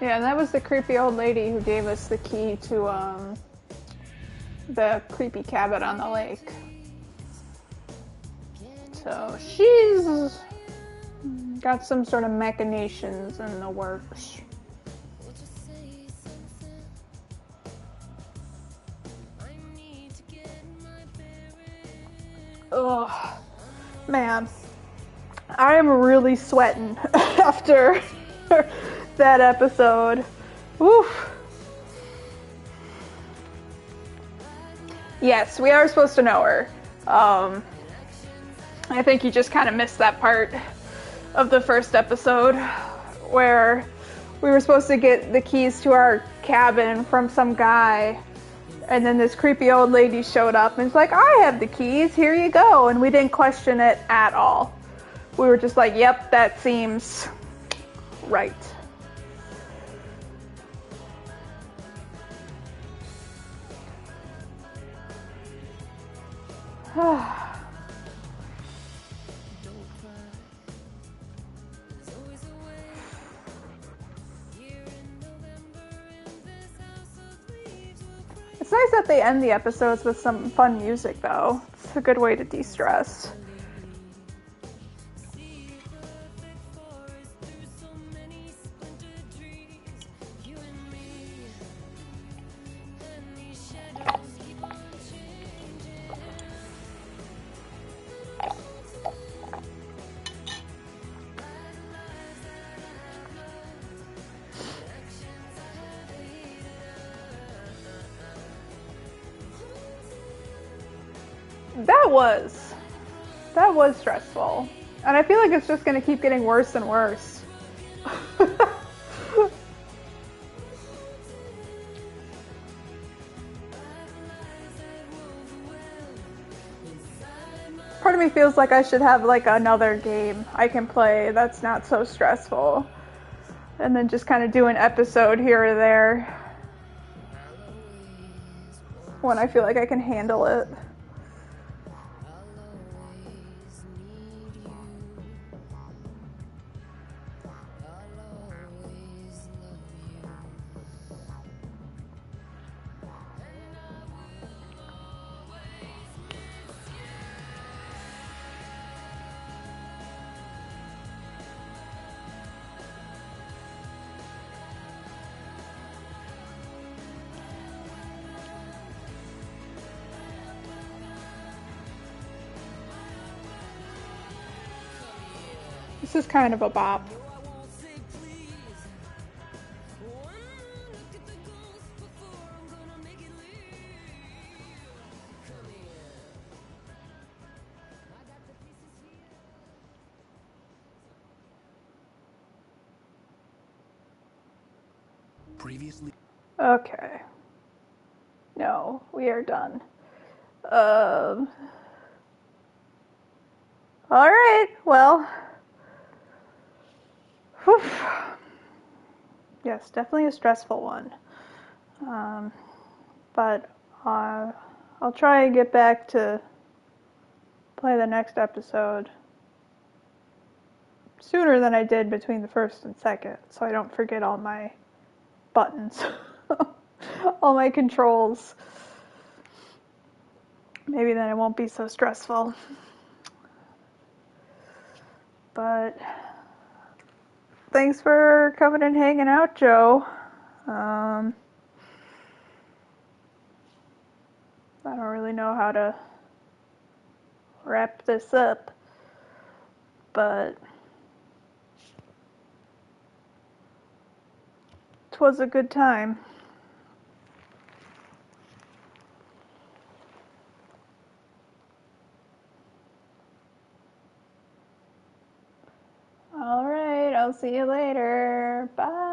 Yeah, and that was the creepy old lady who gave us the key to the creepy cabin on the lake. So she's got some sort of machinations in the works. Ugh, man, I am really sweating after that episode. Woof. Yes, we are supposed to know her. I think you just kind of missed that part of the first episode where we were supposed to get the keys to our cabin from some guy, and then this creepy old lady showed up and was like, I have the keys, here you go. And we didn't question it at all. We were just like, yep, that seems right. It's nice that they end the episodes with some fun music, though. It's a good way to de-stress. That was stressful. And I feel like it's just going to keep getting worse and worse. Part of me feels like I should have like another game I can play that's not so stressful. And then just kind of do an episode here or there when I feel like I can handle it. This is kind of a bop. Previously. Okay. No, we are done. Alright, well. Whew. Yes, definitely a stressful one. But I'll try and get back to play the next episode sooner than I did between the first and second, so I don't forget all my buttons, all my controls. Maybe then it won't be so stressful. But thanks for coming and hanging out, Joe. I don't really know how to wrap this up, but it was a good time. All right, I'll see you later. Bye.